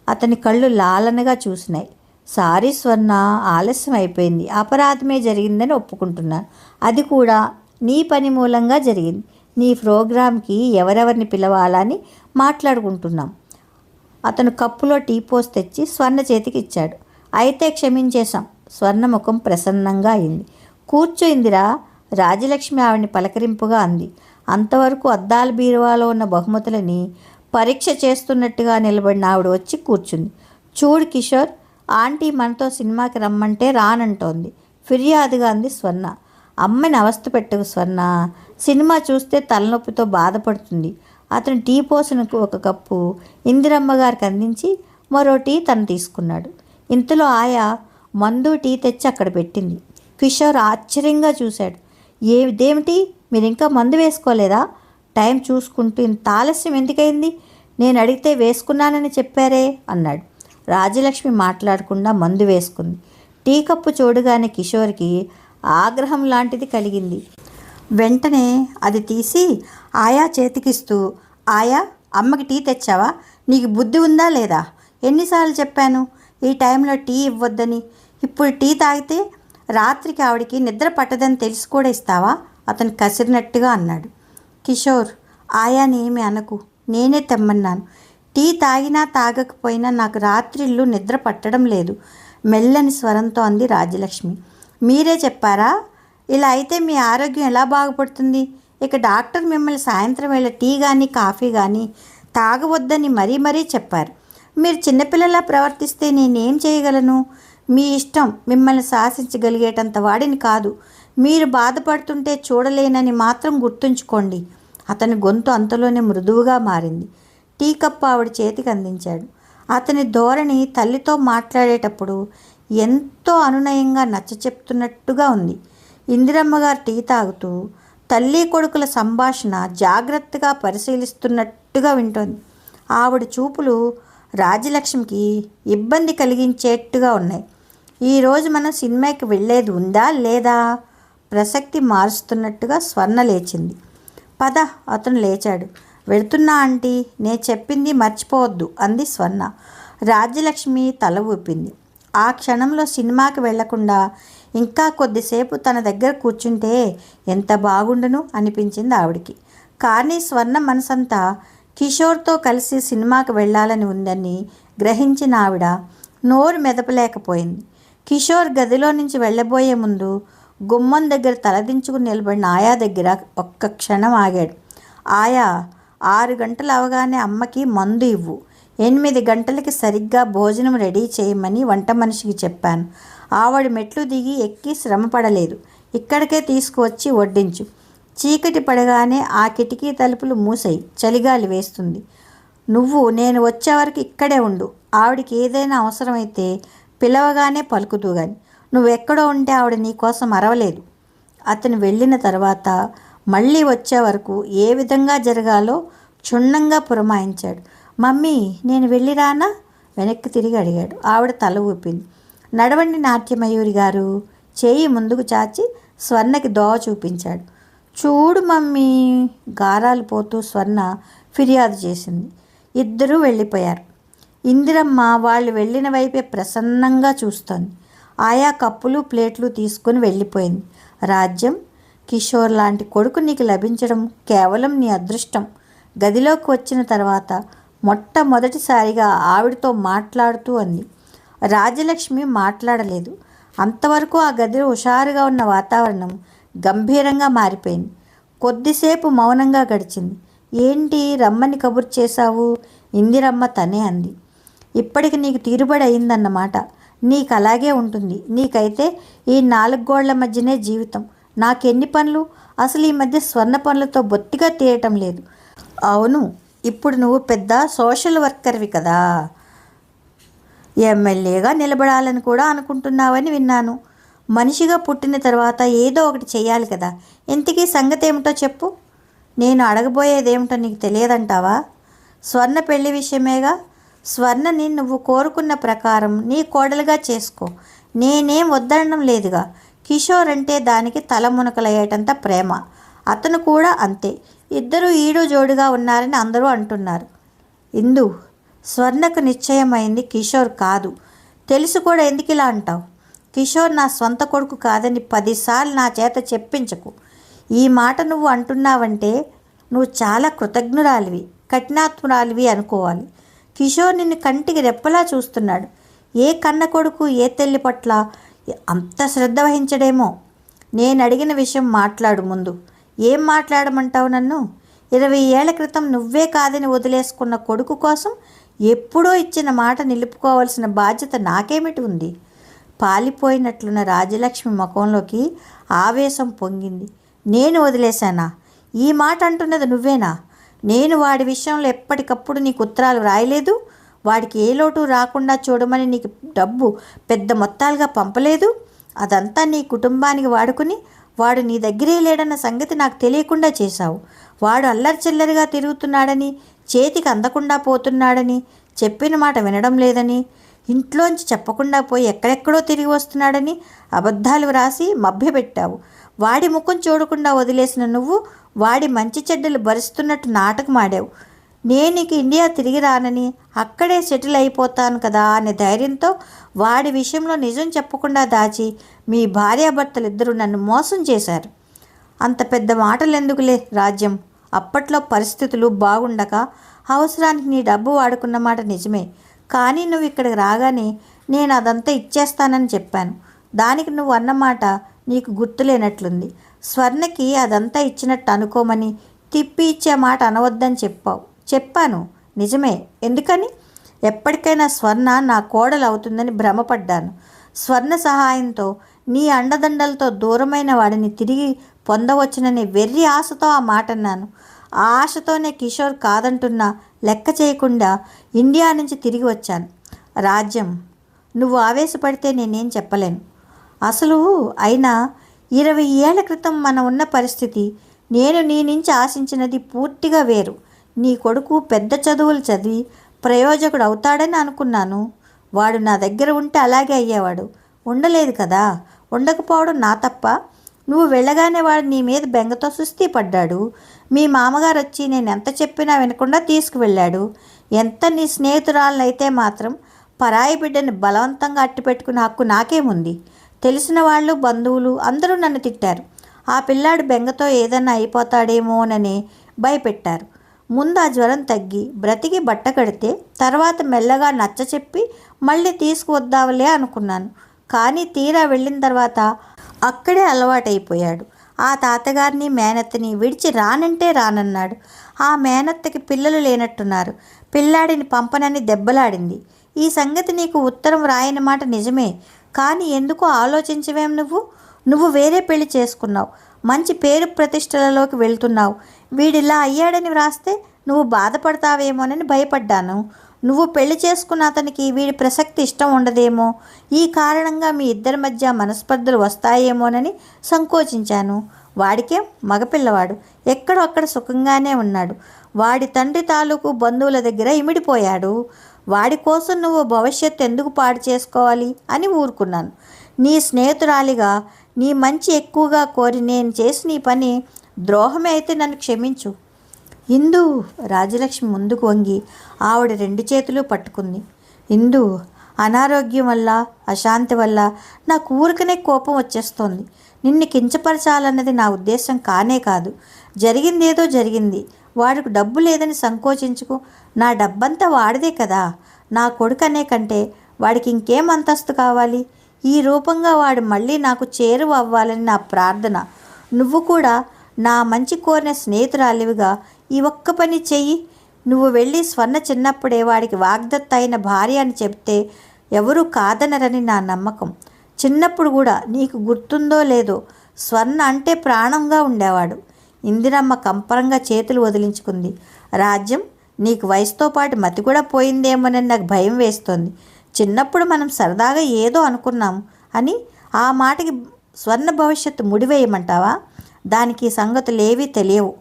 అతని కళ్ళు లాలనగా చూసినాయి. సారీ స్వర్ణ, ఆలస్యం అయిపోయింది. అపరాధమే జరిగిందని ఒప్పుకుంటున్నాను. అది కూడా నీ పని మూలంగా జరిగింది. నీ ప్రోగ్రాంకి ఎవరెవరిని పిలవాలని మాట్లాడుకుంటున్నాం. అతను కప్పులో టీ పోసి తెచ్చి స్వర్ణ చేతికి ఇచ్చాడు. అయితే క్షమించేశాం. స్వర్ణ ముఖం ప్రసన్నంగా అయింది. కూర్చోయిందిరా, రాజలక్ష్మి ఆవిడ్ని పలకరింపుగా అంది. అంతవరకు అద్దాల బీరువాలో ఉన్న బహుమతులని పరీక్ష చేస్తున్నట్టుగా నిలబడిన ఆవిడ వచ్చి కూర్చుంది. చూడు కిషోర్, ఆంటీ మనతో సినిమాకి రమ్మంటే రానంటోంది ఫిర్యాదుగా అంది స్వర్ణ. అమ్మని అవస్థ పెట్టకు స్వర్ణ, సినిమా చూస్తే తలనొప్పితో బాధపడుతుంది. అతను టీ పోసిన ఒక కప్పు ఇందిరమ్మ గారికి అందించి మరో టీ తను తీసుకున్నాడు. ఇంతలో ఆయా మందు టీ తెచ్చి అక్కడ పెట్టింది. కిషోర్ ఆశ్చర్యంగా చూశాడు. ఇదేమిటి, మీరు ఇంకా మందు వేసుకోలేదా? టైం చూసుకుంటూ ఇంత ఆలస్యం ఎందుకైంది? నేను అడిగితే వేసుకున్నానని చెప్పారే అన్నాడు. రాజలక్ష్మి మాట్లాడకుండా మందు వేసుకుంది. టీ కప్పు చూడగానే కిషోర్కి ఆగ్రహం లాంటిది కలిగింది. వెంటనే అది తీసి ఆయా చేతికిస్తూ, ఆయా, అమ్మకి టీ తెచ్చావా? నీకు బుద్ధి ఉందా లేదా? ఎన్నిసార్లు చెప్పాను ఈ టైంలో టీ ఇవ్వద్దని? ఇప్పుడు టీ తాగితే రాత్రికి ఆవిడికి నిద్ర పట్టదని తెలిసి కూడా ఇస్తావా? అతను కసిరినట్టుగా అన్నాడు. కిషోర్, ఆయాని ఏమి అనకు, నేనే తెమ్మన్నాను. టీ తాగినా తాగకపోయినా నాకు రాత్రిళ్ళు నిద్ర పట్టడం లేదు, మెల్లని స్వరంతో అంది రాజ్యలక్ష్మి. మీరే చెప్పారా? ఇలా అయితే మీ ఆరోగ్యం ఎలా బాగుపడుతుంది? ఇక డాక్టర్ మిమ్మల్ని సాయంత్రం వేళ టీ కానీ కాఫీ కానీ తాగవద్దని మరీ మరీ చెప్పారు. మీరు చిన్నపిల్లలా ప్రవర్తిస్తే నేనేం చేయగలను? మీ ఇష్టం, మిమ్మల్ని శాసించగలిగేటంత వాడిని కాదు. మీరు బాధపడుతుంటే చూడలేనని మాత్రం గుర్తుంచుకోండి. అతని గొంతు అంతలోనే మృదువుగా మారింది. టీ కప్పు ఆవిడ చేతికి అందించాడు. అతని ధోరణి తల్లితో మాట్లాడేటప్పుడు ఎంతో అనునయంగా నచ్చ చెప్తున్నట్టుగా ఉంది. ఇందిరమ్మగారు టీ తాగుతూ తల్లి కొడుకుల సంభాషణ జాగ్రత్తగా పరిశీలిస్తున్నట్టుగా వింటోంది. ఆవిడ చూపులు రాజ్యలక్ష్మికి ఇబ్బంది కలిగించేట్టుగా ఉన్నాయి. ఈరోజు మనం సినిమాకి వెళ్ళేది ఉందా లేదా? ప్రసక్తి మారుస్తున్నట్టుగా స్వర్ణ లేచింది. పద, అతను లేచాడు. వెళుతున్నా ఆంటీ, నేను చెప్పింది మర్చిపోవద్దు అంది స్వర్ణ. రాజ్యలక్ష్మి తల ఊపింది. ఆ క్షణంలో సినిమాకి వెళ్లకుండా ఇంకా కొద్దిసేపు తన దగ్గర కూర్చుంటే ఎంత బాగుండును అనిపించింది ఆవిడికి. కానీ స్వర్ణ మనసంతా కిషోర్తో కలిసి సినిమాకి వెళ్ళాలని ఉందని గ్రహించిన ఆవిడ నోరు మెదపలేకపోయింది. కిషోర్ గదిలో నుంచి వెళ్ళబోయే ముందు గుమ్మం దగ్గర తలదించుకుని నిలబడిన ఆయా దగ్గర ఒక్క క్షణం ఆగాడు. ఆయా, 6 గంటలు అవగానే అమ్మకి మందు ఇవ్వు. 8 గంటలకి సరిగ్గా భోజనం రెడీ చేయమని వంట మనిషికి చెప్పాను. ఆవిడ మెట్లు దిగి ఎక్కి శ్రమ పడలేదు. ఇక్కడికే తీసుకువచ్చి వడ్డించు. చీకటి పడగానే ఆ కిటికీ తలుపులు మూసాయి, చలిగాలి వేస్తుంది. నువ్వు నేను వచ్చే వరకు ఇక్కడే ఉండు. ఆవిడికి ఏదైనా అవసరమైతే పిలవగానే పలుకుతూ గాని. నువ్వెక్కడో ఉంటే ఆవిడ నీకోసం అరవలేదు. అతను వెళ్ళిన తర్వాత మళ్ళీ వచ్చే వరకు ఏ విధంగా జరగాలో క్షుణ్ణంగా పురమాయించాడు. మమ్మీ, నేను వెళ్ళిరానా? వెనక్కి తిరిగి అడిగాడు. ఆవిడ తల ఊపింది. నడవండి నాట్యమయూరి గారు. చేయి ముందుకు చాచి స్వర్ణకి దోవ చూపించాడు. చూడు మమ్మీ, గారాలు పోతూ స్వర్ణ ఫిర్యాదు చేసింది. ఇద్దరూ వెళ్ళిపోయారు. ఇందిరమ్మ వాళ్ళు వెళ్ళిన వైపే ప్రసన్నంగా చూస్తోంది. ఆయా కప్పులు ప్లేట్లు తీసుకుని వెళ్ళిపోయింది. రాజ్యం, కిషోర్ లాంటి కొడుకు నీకు లభించడం కేవలం నీ అదృష్టం. గదిలోకి వచ్చిన తర్వాత మొట్టమొదటిసారిగా ఆవిడతో మాట్లాడుతూ అంది. రాజ్యలక్ష్మి మాట్లాడలేదు. అంతవరకు ఆ గదిలో హుషారుగా ఉన్న వాతావరణం గంభీరంగా మారిపోయింది. కొద్దిసేపు మౌనంగా గడిచింది. ఏంటి, రమ్మని కబురు చేశావు? ఇందిరమ్మ తనే అంది. ఇప్పటికి నీకు తీరుబడి అయిందన్నమాట. నీకు అలాగే ఉంటుంది. నీకైతే ఈ 4 గోళ్ల మధ్యనే జీవితం. నాకెన్ని పనులు? అసలు ఈ మధ్య స్వర్ణ పనులతో బొత్తిగా తీయటం లేదు. అవును, ఇప్పుడు నువ్వు పెద్ద సోషల్ వర్కర్వి కదా. ఎమ్మెల్యేగా నిలబడాలని కూడా అనుకుంటున్నావని విన్నాను. మనిషిగా పుట్టిన తర్వాత ఏదో ఒకటి చెయ్యాలి కదా. ఇంతకీ సంగతి ఏమిటో చెప్పు. నేను అడగబోయేదేమిటో నీకు తెలియదంటావా? స్వర్ణ పెళ్లి విషయమేగా. స్వర్ణని నువ్వు కోరుకున్న ప్రకారం నీ కోడలుగా చేసుకో. నేనేం వద్దనడం లేదుగా. కిషోర్ అంటే దానికి తలమునకలయ్యేటంత ప్రేమ. అతను కూడా అంతే. ఇద్దరూ ఈడు జోడుగా ఉన్నారని అందరూ అంటున్నారు. ఇందు, స్వర్ణకు నిశ్చయమైంది కిషోర్ కాదు. తెలుసు కూడా ఎందుకు ఇలా అంటావు? కిషోర్ నా స్వంత కొడుకు కాదని 10 సార్లు నా చేత చెప్పించకు. ఈ మాట నువ్వు అంటున్నావంటే నువ్వు చాలా కృతజ్ఞురాలివి, కఠినాత్మురాలివి అనుకోవాలి. కిషోర్ నిన్ను కంటికి రెప్పలా చూస్తున్నాడు. ఏ కన్న కొడుకు ఏ తల్లి పట్ల అంత శ్రద్ధ వహించడేమో. నేను అడిగిన విషయం మాట్లాడు ముందు. ఏం మాట్లాడమంటావు నన్ను? 20 ఏళ్ల క్రితం నువ్వే కాదని వదిలేసుకున్న కొడుకు కోసం ఎప్పుడో ఇచ్చిన మాట నిలుపుకోవాల్సిన బాధ్యత నాకేమిటి ఉంది? పాలిపోయినట్లున్న రాజలక్ష్మి ముఖంలోకి ఆవేశం పొంగింది. నేను వదిలేశానా? ఈ మాట అంటున్నది నువ్వేనా? నేను వాడి విషయంలో ఎప్పటికప్పుడు నీకు ఉత్తరాలు రాయలేదు? వాడికి ఏ లోటు రాకుండా చూడమని నీకు డబ్బు పెద్ద మొత్తాలుగా పంపలేదు? అదంతా నీ కుటుంబానికి వాడుకుని వాడు నీ దగ్గరే లేడన్న సంగతి నాకు తెలియకుండా చేశావు. వాడు అల్లరిచిల్లరిగా తిరుగుతున్నాడని, చేతికి అందకుండా పోతున్నాడని, చెప్పిన మాట వినడం లేదని, ఇంట్లోంచి చెప్పకుండా పోయి ఎక్కడెక్కడో తిరిగి వస్తున్నాడని అబద్ధాలు వ్రాసి మభ్యపెట్టావు. వాడి ముఖం చూడకుండా వదిలేసిన నువ్వు వాడి మంచి చెడ్డలు భరిస్తున్నట్టు నాటకమాడావు. నేను నీకు ఇండియా తిరిగి రానని, అక్కడే సెటిల్ అయిపోతాను కదా అనే ధైర్యంతో వాడి విషయంలో నిజం చెప్పకుండా దాచి మీ భార్యాభర్తలిద్దరూ నన్ను మోసం చేశారు. అంత పెద్ద మాటలు ఎందుకులే రాజ్యం. అప్పట్లో పరిస్థితులు బాగుండక అవసరానికి నీ డబ్బు వాడుకున్న మాట నిజమే. కానీ నువ్వు ఇక్కడికి రాగానే నేను అదంతా ఇచ్చేస్తానని చెప్పాను. దానికి నువ్వు అన్నమాట నీకు గుర్తులేనట్లుంది. స్వర్ణకి అదంతా ఇచ్చినట్టు అనుకోమని, తిప్పి ఇచ్చే మాట అనవద్దని చెప్పాను నిజమే. ఎందుకని? ఎప్పటికైనా స్వర్ణ నా కోడలు అవుతుందని భ్రమపడ్డాను. స్వర్ణ సహాయంతో నీ అండదండలతో దూరమైన వాడిని తిరిగి పొందవచ్చునని వెర్రి ఆశతో ఆ మాట అన్నాను. ఆ ఆశతోనే కిషోర్ కాదంటున్నా లెక్క చేయకుండా ఇండియా నుంచి తిరిగి వచ్చాను. రాజ్యం, నువ్వు ఆవేశపడితే నేనేం చెప్పలేను. అసలు అయినా 20 ఏళ్ల క్రితం మనం ఉన్న పరిస్థితి, నేను నీ నుంచి ఆశించినది పూర్తిగా వేరు. నీ కొడుకు పెద్ద చదువులు చదివి ప్రయోజకుడు అవుతాడని అనుకున్నాను. వాడు నా దగ్గర ఉంటే అలాగే అయ్యేవాడు. ఉండలేదు కదా. ఉండకపోవడం నా తప్ప. నువ్వు వెళ్ళగానే వాడు నీ మీద బెంగతో సుస్థి పడ్డాడు. మీ మామగారు వచ్చి నేను ఎంత చెప్పినా వినకుండా తీసుకువెళ్ళాడు. ఎంత నీ స్నేహితురాలనైతే మాత్రం పరాయి బిడ్డని బలవంతంగా అట్టిపెట్టుకునే హక్కు నాకేముంది? తెలిసిన వాళ్ళు, బంధువులు అందరూ నన్ను తిట్టారు. ఆ పిల్లాడు బెంగతో ఏదన్నా అయిపోతాడేమోనని భయపెట్టారు. ముందు ఆ జ్వరం తగ్గి బ్రతికి బట్ట కడితే తర్వాత మెల్లగా నచ్చ చెప్పి మళ్ళీ తీసుకువద్దాంలే అనుకున్నాను. కానీ తీరా వెళ్ళిన తర్వాత అక్కడే అలవాటైపోయాడు. ఆ తాతగారిని మేనత్తని విడిచి రానంటే రానన్నాడు. ఆ మేనత్తకి పిల్లలు లేనట్టున్నారు. పిల్లాడిని పంపనని దెబ్బలాడింది. ఈ సంగతి నీకు ఉత్తరం రాయని మాట నిజమే. కానీ ఎందుకో ఆలోచించవేం నువ్వు వేరే పెళ్లి చేసుకున్నావు. మంచి పేరు ప్రతిష్టలలోకి వెళ్తున్నావు. వీడిలా అయ్యాడని వ్రాస్తే నువ్వు బాధపడతావేమోనని భయపడ్డాను. నువ్వు పెళ్లి చేసుకున్న అతనికి వీడి ప్రసక్తి ఇష్టం ఉండదేమో. ఈ కారణంగా మీ ఇద్దరి మధ్య మనస్పర్ధలు వస్తాయేమోనని సంకోచించాను. వాడికేం మగపిల్లవాడు, ఎక్కడో అక్కడ సుఖంగానే ఉన్నాడు. వాడి తండ్రి తాలూకు బంధువుల దగ్గర ఇమిడిపోయాడు. వాడి కోసం నువ్వు భవిష్యత్తు ఎందుకు పాడు చేసుకోవాలి అని ఊరుకున్నాను. నీ స్నేహితురాలిగా నీ మంచి ఎక్కువగా కోరి నేను చేసిన ఈ పని ద్రోహమే అయితే నన్ను క్షమించు. ఇందు, రాజలక్ష్మి ముందుకు వంగి ఆవిడ 2 చేతులు పట్టుకుంది. ఇందు, అనారోగ్యం వల్ల, అశాంతి వల్ల నాకు ఊరికనే కోపం వచ్చేస్తోంది. నిన్ను కించపరచాలన్నది నా ఉద్దేశం కానే కాదు. జరిగిందేదో జరిగింది. వాడికి డబ్బు లేదని సంకోచించుకు. నా డబ్బంతా వాడిదే కదా. నా కొడుకనే కంటే వాడికి ఇంకేం అంతస్తు కావాలి? ఈ రూపంగా వాడు మళ్ళీ నాకు చేరువ అవ్వాలని నా ప్రార్థన. నువ్వు కూడా నా మంచి కోరిన స్నేహితురాలివిగా ఈ ఒక్క పని చెయ్యి. నువ్వు వెళ్ళి స్వర్ణ చిన్నప్పుడే వాడికి వాగ్దత్త అయిన భార్య అని చెప్తే ఎవరూ కాదనరని నా నమ్మకం. చిన్నప్పుడు కూడా నీకు గుర్తుందో లేదో స్వర్ణ అంటే ప్రాణంగా ఉండేవాడు. ఇందిరమ్మ కంపరంగా చేతులు వదిలించుకుంది. రాజ్యం, నీకు వయసుతో పాటు మతి కూడా పోయిందేమోనని నాకు భయం వేస్తోంది. చిన్నప్పుడు మనం సరదాగా ఏదో అనుకున్నాం అని ఆ మాటకి స్వర్ణ భవిష్యత్తు ముడివేయమంటావా? దానికి సంగతులేవీ తెలియవు.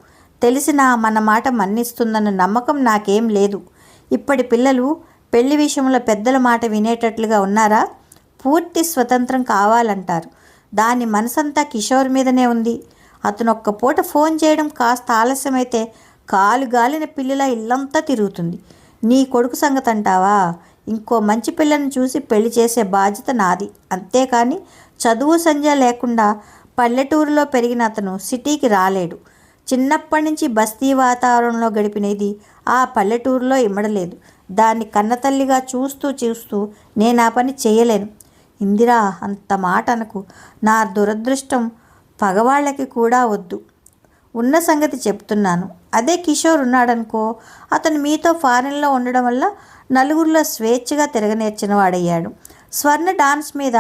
తెలిసినా మన మాట మన్నిస్తుందన్న నమ్మకం నాకేం లేదు. ఇప్పటి పిల్లలు పెళ్లి విషయంలో పెద్దల మాట వినేటట్లుగా ఉన్నారా? పూర్తి స్వతంత్రం కావాలంటారు. దాని మనసంతా కిషోర్ మీదనే ఉంది. అతను ఒక్క పూట ఫోన్ చేయడం కాస్త ఆలస్యమైతే కాలు గాలిన పిల్లిలా ఇల్లంతా తిరుగుతుంది. నీ కొడుకు సంగతి అంటావా? ఇంకో మంచి పిల్లను చూసి పెళ్లి చేసే బాధ్యత నాది. అంతేకాని చదువు సంధ్య లేకుండా పల్లెటూరులో పెరిగిన అతను సిటీకి రాలేడు. చిన్నప్పటి నుంచి బస్తీ వాతావరణంలో గడిపినది ఆ పల్లెటూరులో ఇమ్మడలేదు. దాన్ని కన్నతల్లిగా చూస్తూ చూస్తూ నేను ఆ పని చేయలేను. ఇందిరా, అంత మాట అనకు. నా దురదృష్టం పగవాళ్ళకి కూడా వద్దు. ఉన్న సంగతి చెప్తున్నాను. అదే కిషోర్ ఉన్నాడనుకో, అతను మీతో ఫారెన్లో ఉండడం వల్ల నలుగురిలో స్వేచ్ఛగా తిరగనేర్చిన వాడయ్యాడు. స్వర్ణ డాన్స్ మీద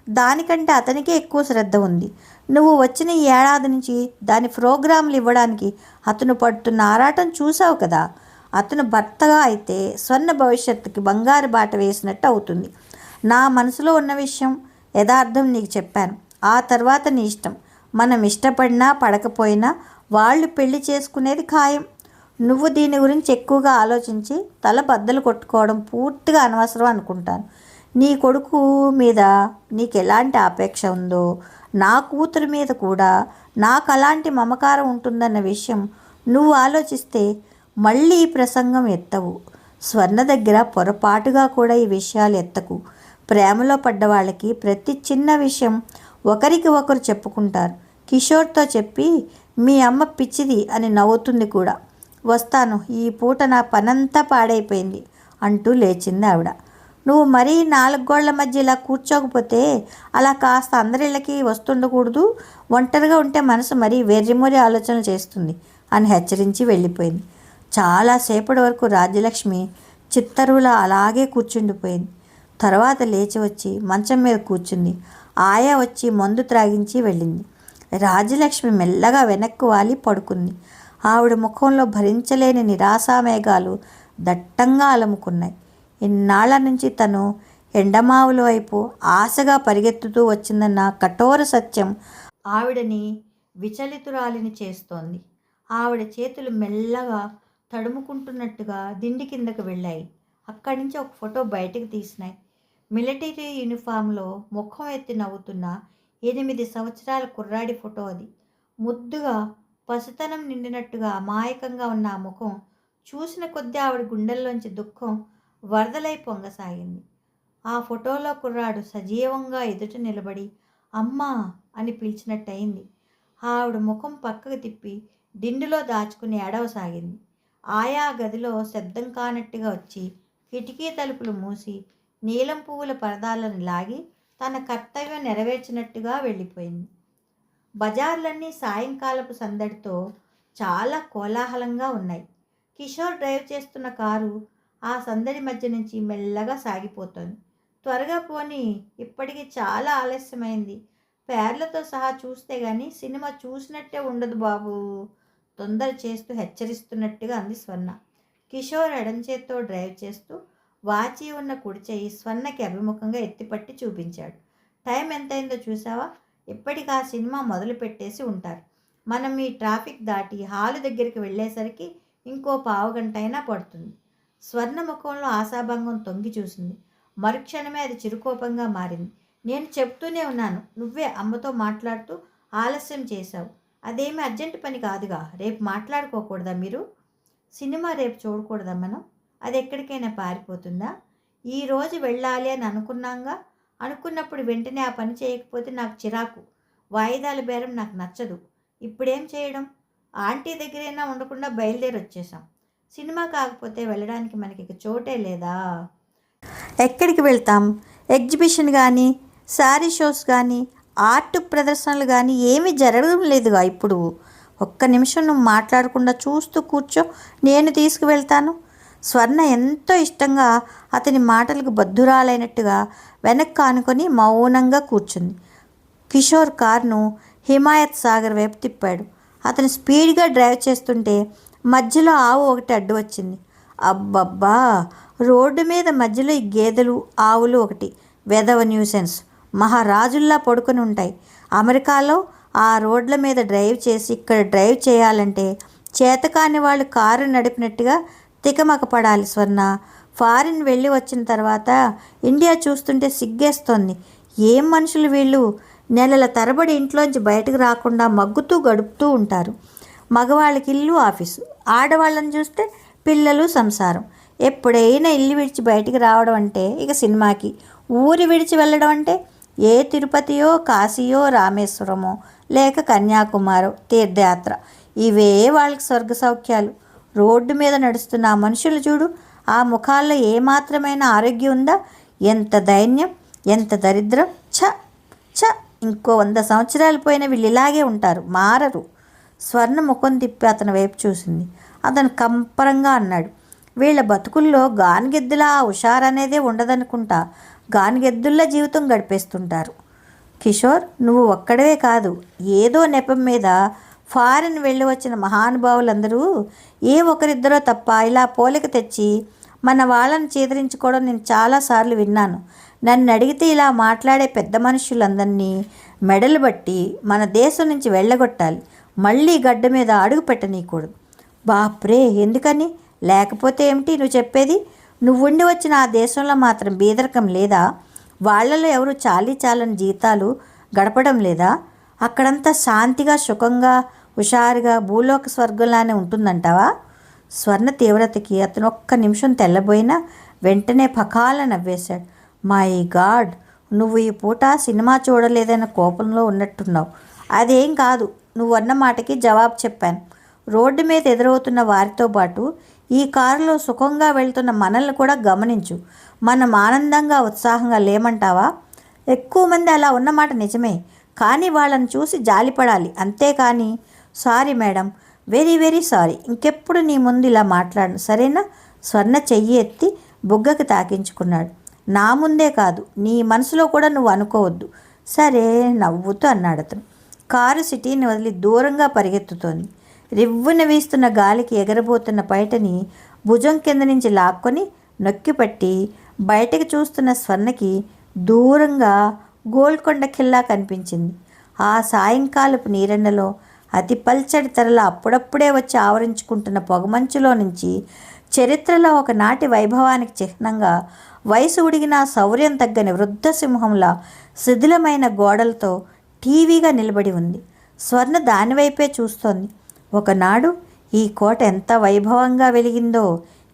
దానికంటే అతనికే ఎక్కువ శ్రద్ధ ఉంది. నువ్వు వచ్చిన ఈ ఏడాది నుంచి దాని ప్రోగ్రాంలు ఇవ్వడానికి అతను పడుతున్న ఆరాటం చూసావు కదా. అతను భర్తగా అయితే స్వర్ణ భవిష్యత్తుకి బంగారు బాట వేసినట్టు అవుతుంది. నా మనసులో ఉన్న విషయం యథార్థం నీకు చెప్పాను. ఆ తర్వాత నీ ఇష్టం. మనం ఇష్టపడినా పడకపోయినా వాళ్ళు పెళ్లి చేసుకునేది ఖాయం. నువ్వు దీని గురించి ఎక్కువగా ఆలోచించి తల బద్దలు కొట్టుకోవడం పూర్తిగా అనవసరం అనుకుంటాను. నీ కొడుకు మీద నీకు ఎలాంటి అపేక్ష ఉందో నా కూతురు మీద కూడా నాకు అలాంటి మమకారం ఉంటుందన్న విషయం నువ్వు ఆలోచిస్తే మళ్ళీ ఈ ప్రసంగం ఎత్తవు. స్వర్ణ దగ్గర పొరపాటుగా కూడా ఈ విషయాలు ఎత్తకు. ప్రేమలో పడ్డ వాళ్ళకి ప్రతి చిన్న విషయం ఒకరికి ఒకరు చెప్పుకుంటారు. కిషోర్తో చెప్పి మీ అమ్మ పిచ్చిది అని నవ్వుతుంది కూడా. వస్తాను, ఈ పూట నా పనంతా పాడైపోయింది అంటూ లేచింది ఆవిడ. నువ్వు మరీ 4 గోళ్ల మధ్య ఇలా కూర్చోకపోతే అలా కాస్త అందరిళ్ళకి వస్తుండకూడదు. ఒంటరిగా ఉంటే మనసు మరీ వెర్రిమొరి ఆలోచనలు చేస్తుంది అని హెచ్చరించి వెళ్ళిపోయింది. చాలాసేపటి వరకు రాజ్యలక్ష్మి చిత్తరువులా అలాగే కూర్చుండిపోయింది. తర్వాత లేచి వచ్చి మంచం మీద కూర్చుంది. ఆయా వచ్చి మందు త్రాగించి వెళ్ళింది. రాజ్యలక్ష్మి మెల్లగా వెనక్కు వాలి పడుకుంది. ఆవిడ ముఖంలో భరించలేని నిరాశామేఘాలు దట్టంగా అలముకున్నాయి. ఇన్నాళ్ల నుంచి తను ఎండమావుల వైపు ఆశగా పరిగెత్తుతూ వచ్చిందన్న కఠోర సత్యం ఆవిడని విచలితురాలిని చేస్తోంది. ఆవిడ చేతులు మెల్లగా తడుముకుంటున్నట్టుగా దిండి కిందకు వెళ్ళాయి. అక్కడి నుంచి ఒక ఫోటో బయటకు తీసినాయి. మిలిటరీ యూనిఫామ్లో ముఖం ఎత్తి నవ్వుతున్న 8 సంవత్సరాల కుర్రాడి ఫోటో అది. ముద్దుగా పసితనం నిండినట్టుగా అమాయకంగా ఉన్న ఆ ముఖం చూసిన కొద్దీ ఆవిడ గుండెల్లోంచి దుఃఖం వరదలై పొంగసాగింది. ఆ ఫోటోలో కుర్రాడు సజీవంగా ఎదుట నిలబడి అమ్మా అని పిలిచినట్టయింది. ఆవిడ ముఖం పక్కకు తిప్పి దిండులో దాచుకుని ఏడవసాగింది. ఆయా గదిలో శబ్దం కానట్టుగా వచ్చి కిటికీ తలుపులు మూసి నీలం పువ్వుల పరదాలను లాగి తన కర్తవ్యం నెరవేర్చినట్టుగా వెళ్ళిపోయింది. బజార్లన్నీ సాయంకాలపు సందడితో చాలా కోలాహలంగా ఉన్నాయి. కిషోర్ డ్రైవ్ చేస్తున్న కారు ఆ సందడి మధ్య నుంచి మెల్లగా సాగిపోతోంది. త్వరగా పోని, ఇప్పటికి చాలా ఆలస్యమైంది. పేర్లతో సహా చూస్తే గానీ సినిమా చూసినట్టే ఉండదు బాబు, తొందర చేస్తూ హెచ్చరిస్తున్నట్టుగా అంది స్వర్ణ. కిషోర్ ఎడం చేత్తో డ్రైవ్ చేస్తూ వాచి ఉన్న కుడి చెయ్యి స్వర్ణకి అభిముఖంగా ఎత్తిపట్టి చూపించాడు. టైం ఎంతైందో చూసావా? ఇప్పటికి ఆ సినిమా మొదలు పెట్టేసి ఉంటారు. మనం ఈ ట్రాఫిక్ దాటి హాలు దగ్గరికి వెళ్ళేసరికి ఇంకో పావుగంట అయినా పడుతుంది. స్వర్ణ ముఖంలో ఆశాభంగం తొంగి చూసింది. మరుక్షణమే అది చిరుకోపంగా మారింది. నేను చెప్తూనే ఉన్నాను, నువ్వే అమ్మతో మాట్లాడుతూ ఆలస్యం చేశావు. అదేమీ అర్జెంటు పని కాదుగా. రేపు మాట్లాడుకోకూడదా మీరు? సినిమా రేపు చూడకూడదా మనం? అది ఎక్కడికైనా పారిపోతుందా? ఈరోజు వెళ్ళాలి అని అనుకున్నాంగా. అనుకున్నప్పుడు వెంటనే ఆ పని చేయకపోతే నాకు చిరాకు. వాయిదాల బేరం నాకు నచ్చదు. ఇప్పుడేం చేయడం? ఆంటీ దగ్గరైనా ఉండకుండా బయలుదేరి వచ్చేసాం. సినిమా కాకపోతే వెళ్ళడానికి మనకి ఇక చోటే లేదా? ఎక్కడికి వెళ్తాం? ఎగ్జిబిషన్ కానీ, శారీ షోస్ కానీ, ఆర్ట్ ప్రదర్శనలు కానీ ఏమీ జరగడం లేదుగా ఇప్పుడు. ఒక్క నిమిషం నువ్వు మాట్లాడకుండా చూస్తూ కూర్చో, నేను తీసుకువెళ్తాను. స్వర్ణ ఎంతో ఇష్టంగా అతని మాటలకు బద్ధురాలైనట్టుగా వెనక్కి ఆనుకొని మౌనంగా కూర్చుంది. కిషోర్ కారును హిమాయత్ సాగర్ వైపు తిప్పాడు. అతను స్పీడ్గా డ్రైవ్ చేస్తుంటే మధ్యలో ఆవు ఒకటి అడ్డు వచ్చింది. అబ్బబ్బా! రోడ్డు మీద మధ్యలో ఈ గేదెలు, ఆవులు ఒకటి వెధవ న్యూసెన్స్. మహారాజుల్లా పడుకొని ఉంటాయి. అమెరికాలో ఆ రోడ్ల మీద డ్రైవ్ చేసి ఇక్కడ డ్రైవ్ చేయాలంటే చేతకాని వాళ్ళు కారు నడిపినట్టుగా తికమక పడాలి స్వర్ణ. ఫారిన్ వెళ్ళి వచ్చిన తర్వాత ఇండియా చూస్తుంటే సిగ్గేస్తోంది. ఏం మనుషులు వీళ్ళు! నెలల తరబడి ఇంట్లోంచి బయటకు రాకుండా మగ్గుతూ గడుపుతూ ఉంటారు. మగవాళ్ళకి ఇల్లు, ఆఫీసు, ఆడవాళ్ళని చూస్తే పిల్లలు, సంసారం. ఎప్పుడైనా ఇల్లు విడిచి బయటికి రావడం అంటే ఇక సినిమాకి, ఊరి విడిచి వెళ్ళడం అంటే ఏ తిరుపతియో, కాశీయో, రామేశ్వరమో, లేక కన్యాకుమారో తీర్థయాత్ర. ఇవే వాళ్ళకి స్వర్గ సౌఖ్యాలు. రోడ్డు మీద నడుస్తున్న ఆ మనుషులు చూడు, ఆ ముఖాల్లో ఏమాత్రమైన ఆరోగ్యం ఉందా? ఎంత దైన్యం, ఎంత దరిద్రం! ఛ ఛ! ఇంకో 100 సంవత్సరాలు పోయిన వీళ్ళు ఇలాగే ఉంటారు, మారరు. స్వర్ణ ముఖం తిప్పి అతని వైపు చూసింది. అతను కంపరంగా అన్నాడు, వీళ్ళ బతుకుల్లో గానిగెద్దులా హుషారనేదే ఉండదనుకుంటా. గానిగెద్దుల్లా జీవితం గడిపేస్తుంటారు. కిషోర్, నువ్వు ఒక్కడవే కాదు, ఏదో నెపం మీద ఫారిన్ వెళ్ళి వచ్చిన మహానుభావులందరూ ఏ ఒకరిద్దరో తప్ప ఇలా పోలిక తెచ్చి మన వాళ్ళని చీదరించుకోవడం నేను చాలాసార్లు విన్నాను. నన్ను అడిగితే ఇలా మాట్లాడే పెద్ద మనుషులందరినీ మెడలు బట్టి మన దేశం నుంచి వెళ్ళగొట్టాలి. మళ్ళీ గడ్డ మీద అడుగు పెట్టనీయకూడదు. బాప్రే, ఎందుకని? లేకపోతే ఏమిటి నువ్వు చెప్పేది? నువ్వుండి వచ్చిన ఆ దేశంలో మాత్రం బీదరకం లేదా? వాళ్లలో ఎవరు చాలని జీతాలు గడపడం లేదా? అక్కడంతా శాంతిగా, సుఖంగా, హుషారుగా భూలోక స్వర్గంలానే ఉంటుందంటావా? స్వర్ణ తీవ్రతకి అతను ఒక్క నిమిషం తెల్లబోయినా వెంటనే పకాల నవ్వేశాడు. మై గాడ్, నువ్వు ఈ పూట సినిమా చూడలేదన్న కోపంలో ఉన్నట్టున్నావు. అదేం కాదు, నువ్వు అన్న మాటకి జవాబు చెప్పాను. రోడ్డు మీద ఎదురవుతున్న వారితో పాటు ఈ కారులో సుఖంగా వెళ్తున్న మనల్ని కూడా గమనించు. మనం ఆనందంగా, ఉత్సాహంగా లేమంటావా? ఎక్కువ మంది అలా ఉన్నమాట నిజమే, కానీ వాళ్ళని చూసి జాలిపడాలి, అంతేకాని sorry madam, very very sorry, ఇంకెప్పుడు నీ ముందు ఇలా మాట్లాడను, సరేనా? స్వర్ణ చెయ్యి ఎత్తి బుగ్గకి తాకించుకున్నాడు. నా ముందే కాదు, నీ మనసులో కూడా నువ్వు అనుకోవద్దు. సరే, నవ్వుతూ అన్నాడు అతను. కారు సిటీని వదిలి దూరంగా పరిగెత్తుతోంది. రివ్వున వీస్తున్న గాలికి ఎగరబోతున్న పైటని భుజం కింద నుంచి లాక్కొని నొక్కిపట్టి బయటకు చూస్తున్న స్వర్ణకి దూరంగా గోల్కొండ ఖిల్లా కనిపించింది. ఆ సాయంకాలపు నీరెండలో అతి పల్చడి తెరల అప్పుడప్పుడే వచ్చి ఆవరించుకుంటున్న పొగమంచులో నుంచి చరిత్రలో ఒకనాటి వైభవానికి చిహ్నంగా వయసు ఉడిగిన శౌర్యం తగ్గని వృద్ధ సింహంలా శిథిలమైన గోడలతో టీవీగా నిలబడి ఉంది. స్వర్ణ దానివైపే చూస్తోంది. ఒకనాడు ఈ కోట ఎంత వైభవంగా వెలిగిందో,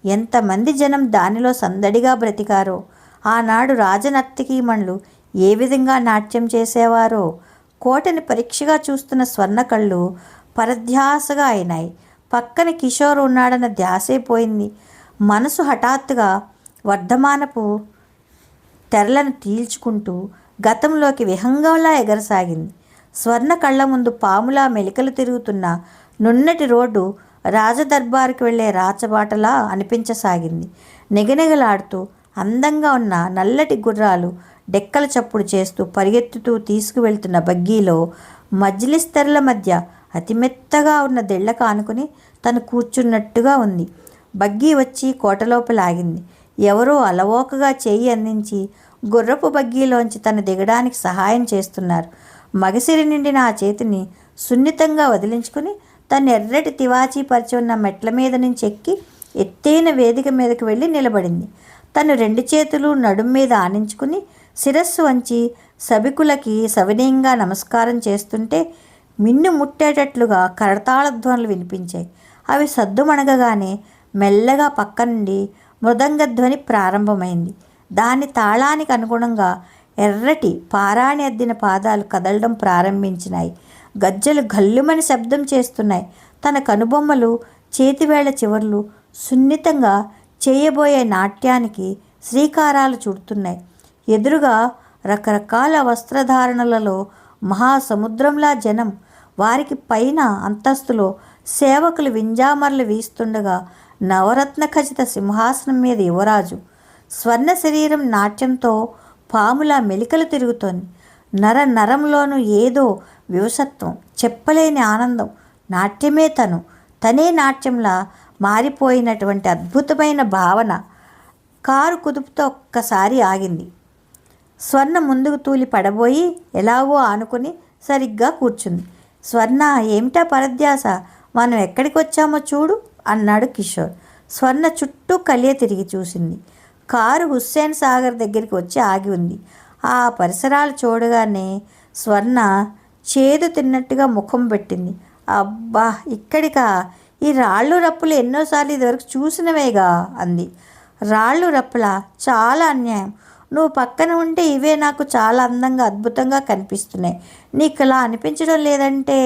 ఎంతమంది జనం దానిలో సందడిగా బ్రతికారో, ఆనాడు రాజనర్తకీమణులు ఏ విధంగా నాట్యం చేసేవారో కోటని పరీక్షగా చూస్తున్న స్వర్ణ కళ్ళు పరధ్యాసగా అయినాయి. పక్కన కిషోర్ ఉన్నాడన్న ధ్యాసే పోయింది. మనసు హఠాత్తుగా వర్ధమానపు తెరలను తీల్చుకుంటూ గతంలోకి విహంగంలా ఎగరసాగింది. స్వర్ణ కళ్ళ ముందు పాములా మెలికలు తిరుగుతున్న నున్నటి రోడ్డు రాజదర్బారుకి వెళ్లే రాచబాటలా అనిపించసాగింది. నిగనిగలాడుతూ అందంగా ఉన్న నల్లటి గుర్రాలు డెక్కల చప్పుడు చేస్తూ పరిగెత్తుతూ తీసుకువెళ్తున్న బగ్గీలో మజ్లిస్ తెరల మధ్య అతి మెత్తగా ఉన్న దిళ్ళకు ఆనుకుని తను కూర్చున్నట్టుగా ఉంది. బగ్గీ వచ్చి కోటలోపల ఆగింది. ఎవరో అలవోకగా చేయి అందించి గుర్రపు బగ్గీలోంచి తను దిగడానికి సహాయం చేస్తున్నారు. మగసిరి నిండిన ఆ చేతిని సున్నితంగా వదిలించుకుని తను ఎర్రటి తివాచీ పరిచి ఉన్న మెట్ల మీద నుంచి ఎక్కి ఎత్తైన వేదిక మీదకి వెళ్ళి నిలబడింది. తను 2 చేతులు నడుం మీద ఆనించుకుని శిరస్సు వంచి సభికులకి సవినయంగా నమస్కారం చేస్తుంటే మిన్ను ముట్టేటట్లుగా కరతాళ ధ్వనులు వినిపించాయి. అవి సద్దుమణగగానే మెల్లగా పక్క నుండి మృదంగ ధ్వని ప్రారంభమైంది. దాని తాళానికి అనుగుణంగా ఎర్రటి పారాణి అద్దిన పాదాలు కదలడం ప్రారంభించినాయి. గజ్జలు గల్లుమని శబ్దం చేస్తున్నాయి. తన కనుబొమ్మలు, చేతివేళ్ల చివర్లు సున్నితంగా చేయబోయే నాట్యానికి శ్రీకారాలు చుడుతున్నాయి. ఎదురుగా రకరకాల వస్త్రధారణలలో మహాసముద్రంలా జనం. వారికి పైన అంతస్తులో సేవకులు వింజామర్లు వీస్తుండగా నవరత్న ఖచిత సింహాసనం మీద యువరాజు. స్వర్ణ శరీరం నాట్యంతో పాములా మెలికలు తిరుగుతోంది. నరంలోనూ ఏదో వివసత్వం, చెప్పలేని ఆనందం. నాట్యమే తనే నాట్యంలా మారిపోయినటువంటి అద్భుతమైన భావన. కారు కుదుపుతో ఒక్కసారి ఆగింది. స్వర్ణ ముందుకు తూలి పడబోయి ఎలాగో ఆనుకుని సరిగ్గా కూర్చుంది. స్వర్ణ, ఏమిటా పరధ్యాస? మనం ఎక్కడికి వచ్చామో చూడు అన్నాడు కిషోర్. స్వర్ణ చుట్టూ కలియ తిరిగి చూసింది. కారు హుస్సేన్ సాగర్ దగ్గరికి వచ్చి ఆగి ఉంది. ఆ పరిసరాలు చూడగానే స్వర్ణ చేదు తిన్నట్టుగా ముఖం పెట్టింది. అబ్బా, ఇక్కడికా? ఈ రాళ్ళు రప్పులు ఎన్నోసార్లు ఇదివరకు చూసినవేగా అంది. రాళ్ళు రప్పులా? చాలా అన్యాయం. నువ్వు పక్కన ఉంటే ఇవే నాకు చాలా అందంగా అద్భుతంగా కనిపిస్తున్నాయి. నీకు ఇలా అనిపించడం లేదంటే?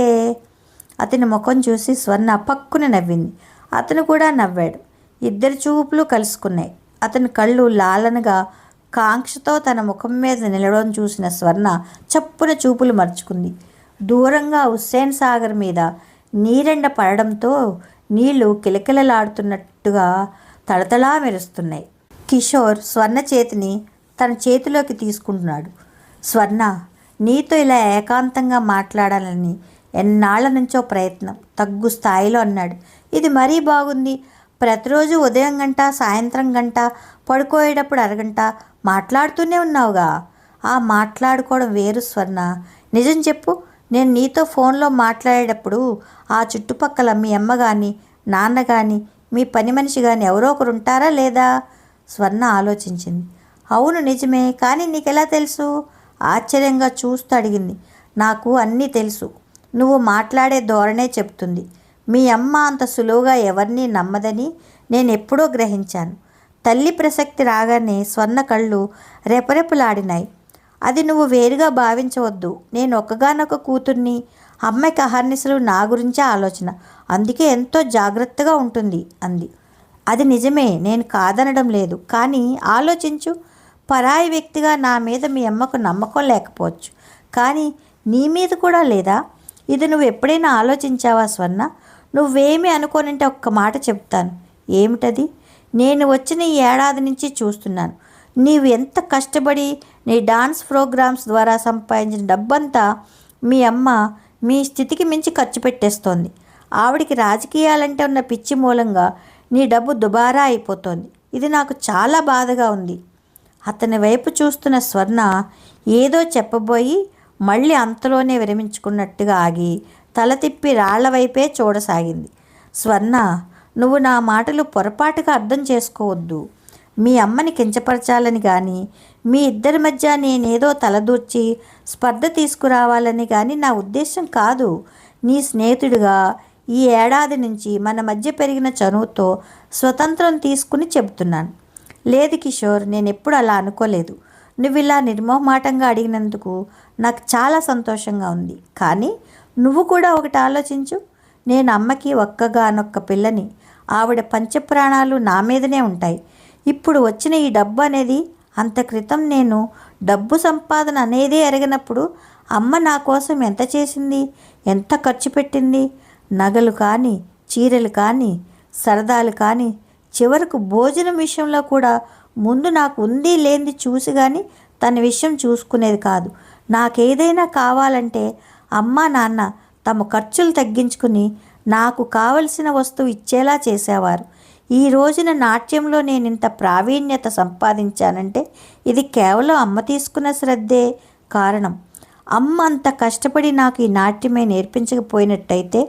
అతని ముఖం చూసి స్వర్ణ పక్కున నవ్వింది. అతను కూడా నవ్వాడు. ఇద్దరి చూపులు కలుసుకున్నాయి. అతని కళ్ళు లాలనగా కాంక్షతో తన ముఖం మీద నిలవడం చూసిన స్వర్ణ చప్పున చూపులు మర్చుకుంది. దూరంగా హుస్సేన్ సాగర్ మీద నీరెండ పడడంతో నీళ్లు కిలకిలలాడుతున్నట్టుగా తడతలా మెరుస్తున్నాయి. కిషోర్ స్వర్ణ చేతిని తన చేతిలోకి తీసుకుంటున్నాడు. స్వర్ణ, నీతో ఇలా ఏకాంతంగా మాట్లాడాలని ఎన్నాళ్ల నుంచో ప్రయత్నం, తగ్గు స్థాయిలో అన్నాడు. ఇది మరీ బాగుంది. ప్రతిరోజు ఉదయం గంట, సాయంత్రం గంట, పడుకోయేటప్పుడు అరగంట మాట్లాడుతూనే ఉన్నావుగా. ఆ మాట్లాడుకోవడం వేరు స్వర్ణ. నిజం చెప్పు, నేను నీతో ఫోన్లో మాట్లాడేటప్పుడు ఆ చుట్టుపక్కల మీ అమ్మ కానీ, నాన్న కానీ, మీ పని మనిషి కానీ ఎవరో ఒకరు ఉంటారా లేదా? స్వర్ణ ఆలోచించింది. అవును, నిజమే. కానీ నీకెలా తెలుసు? ఆశ్చర్యంగా చూస్తూ అడిగింది. నాకు అన్నీ తెలుసు. నువ్వు మాట్లాడే ధోరణే చెప్తుంది. మీ అమ్మ అంత సులువుగా ఎవరినీ నమ్మదని నేను ఎప్పుడో గ్రహించాను. తల్లి ప్రసక్తి రాగానే స్వర్ణ కళ్ళు రెపరెపలాడినాయి. అది నువ్వు వేరుగా భావించవద్దు. నేను ఒక్కగానొక్క కూతుర్ని. అమ్మాయికి అహర్నిశలు నా గురించే ఆలోచన. అందుకే ఎంతో జాగ్రత్తగా ఉంటుంది అంది. అది నిజమే, నేను కాదనడం లేదు. కానీ ఆలోచించు. పరాయి వ్యక్తిగా నా మీద మీ అమ్మకు నమ్మకం లేకపోవచ్చు, కానీ నీ మీద కూడా లేదా? ఇది నువ్వు ఎప్పుడైనా ఆలోచించావా స్వర్ణ? నువ్వేమీ అనుకోనంటే ఒక్క మాట చెప్తాను. ఏమిటది? నేను వచ్చిన ఈ ఏడాది నుంచి చూస్తున్నాను. నీవు ఎంత కష్టపడి నీ డాన్స్ ప్రోగ్రామ్స్ ద్వారా సంపాదించిన డబ్బంతా మీ అమ్మ మీ స్థితికి మించి ఖర్చు పెట్టేస్తోంది. ఆవిడికి రాజకీయాలంటే ఉన్న పిచ్చి మూలంగా నీ డబ్బు దుబారా అయిపోతోంది. ఇది నాకు చాలా బాధగా ఉంది. అతని వైపు చూస్తున్న స్వర్ణ ఏదో చెప్పబోయి మళ్ళీ అంతలోనే విరమించుకున్నట్టుగా ఆగి తల తిప్పి రాళ్ల వైపే చూడసాగింది. స్వర్ణ, నువ్వు నా మాటలు పొరపాటుగా అర్థం చేసుకోవద్దు. మీ అమ్మని కించపరచాలని కానీ, మీ ఇద్దరి మధ్య నేనేదో తలదూర్చి స్పర్ధ తీసుకురావాలని కానీ నా ఉద్దేశం కాదు. నీ స్నేహితుడిగా ఈ ఏడాది నుంచి మన మధ్య పెరిగిన చనువుతో స్వతంత్రం తీసుకుని చెబుతున్నాను. లేదు కిషోర్, నేను ఎప్పుడు అలా అనుకోలేదు. నువ్వు ఇలా నిర్మోహమాటంగా అడిగినందుకు నాకు చాలా సంతోషంగా ఉంది. కానీ నువ్వు కూడా ఒకటి ఆలోచించు. నేను అమ్మకి ఒక్కగానొక్క పిల్లని. ఆవిడ పంచప్రాణాలు నా మీదనే ఉంటాయి. ఇప్పుడు వచ్చిన ఈ డబ్బు అనేది అంత క్రితం నేను డబ్బు సంపాదన అనేదే ఎరగనప్పుడు అమ్మ నా కోసం ఎంత చేసింది, ఎంత ఖర్చు పెట్టింది. నగలు కానీ, చీరలు కానీ, సరదాలు కానీ, చివరకు భోజనం విషయంలో కూడా ముందు నాకు ఉంది లేనిది చూసి కానీ తన విషయం చూసుకునేది కాదు. నాకేదైనా కావాలంటే అమ్మ నాన్న తమ ఖర్చులు తగ్గించుకుని నాకు కావలసిన వస్తువు ఇచ్చేలా చేసేవారు. ఈ రోజున నాట్యంలో నేను ఇంత ప్రావీణ్యత సంపాదించానంటే ఇది కేవలం అమ్మ తీసుకున్న శ్రద్ధే కారణం. అమ్మ అంత కష్టపడి నాకు ఈ నాట్యమే నేర్పించకపోయినట్టయితే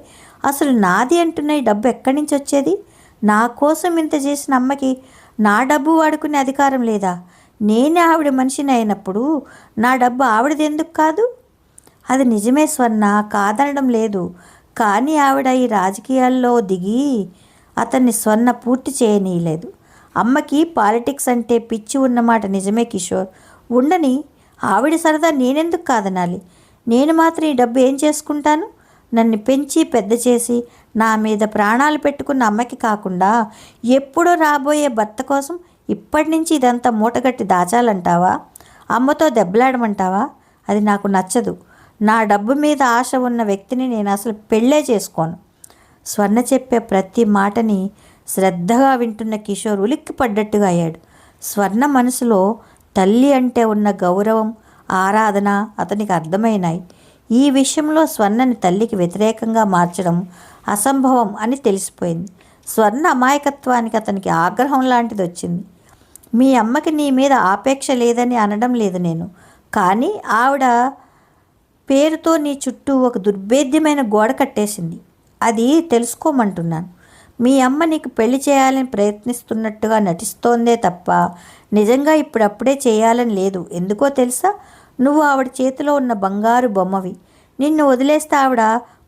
అసలు నాది అంటున్న ఈ డబ్బు ఎక్కడి నుంచి వచ్చేది? నా కోసం ఇంత చేసిన అమ్మకి నా డబ్బు వాడుకునే అధికారం లేదా? నేనే ఆవిడ మనిషిని అయినప్పుడు నా డబ్బు ఆవిడది ఎందుకు కాదు? అది నిజమే స్వర్ణ, కాదనడం లేదు. కానీ ఆవిడ ఈ రాజకీయాల్లో దిగి అతన్ని స్వర్ణ పూర్తి చేయనీయలేదు. అమ్మకి పాలిటిక్స్ అంటే పిచ్చి ఉన్నమాట నిజమే కిషోర్. ఉండని, ఆవిడ సరదా నేనెందుకు కాదనాలి? నేను మాత్రం ఈ డబ్బు ఏం చేసుకుంటాను? నన్ను పెంచి పెద్ద చేసి నా మీద ప్రాణాలు పెట్టుకున్న అమ్మకి కాకుండా ఎప్పుడో రాబోయే భర్త కోసం ఇప్పటి నుంచి ఇదంతా మూటగట్టి దాచాలంటావా? అమ్మతో దెబ్బలాడమంటావా? అది నాకు నచ్చదు. నా డబ్బు మీద ఆశ ఉన్న వ్యక్తిని నేను అసలు పెళ్ళే చేసుకోను. స్వర్ణ చెప్పే ప్రతి మాటని శ్రద్ధగా వింటున్న కిషోర్ ఉలిక్కి పడ్డట్టుగా అయ్యాడు. స్వర్ణ మనసులో తల్లి అంటే ఉన్న గౌరవం, ఆరాధన అతనికి అర్థమైనాయి. ఈ విషయంలో స్వర్ణని తల్లికి వ్యతిరేకంగా మార్చడం అసంభవం అని తెలిసిపోయింది. స్వర్ణ అమాయకత్వానికి అతనికి ఆగ్రహం లాంటిది వచ్చింది. మీ అమ్మకి నీ మీద ఆపేక్ష లేదని అనడం లేదు నేను, కానీ ఆవిడ పేరుతో నీ చుట్టూ ఒక దుర్భేద్యమైన గోడ కట్టేసింది. అది తెలుసుకోమంటున్నాను. మీ అమ్మ నీకు పెళ్లి చేయాలని ప్రయత్నిస్తున్నట్టుగా నటిస్తోందే తప్ప నిజంగా ఇప్పుడప్పుడే చేయాలని లేదు. ఎందుకో తెలుసా? నువ్వు ఆవిడ చేతిలో ఉన్న బంగారు బొమ్మవి. నిన్ను వదిలేస్తే ఆవిడ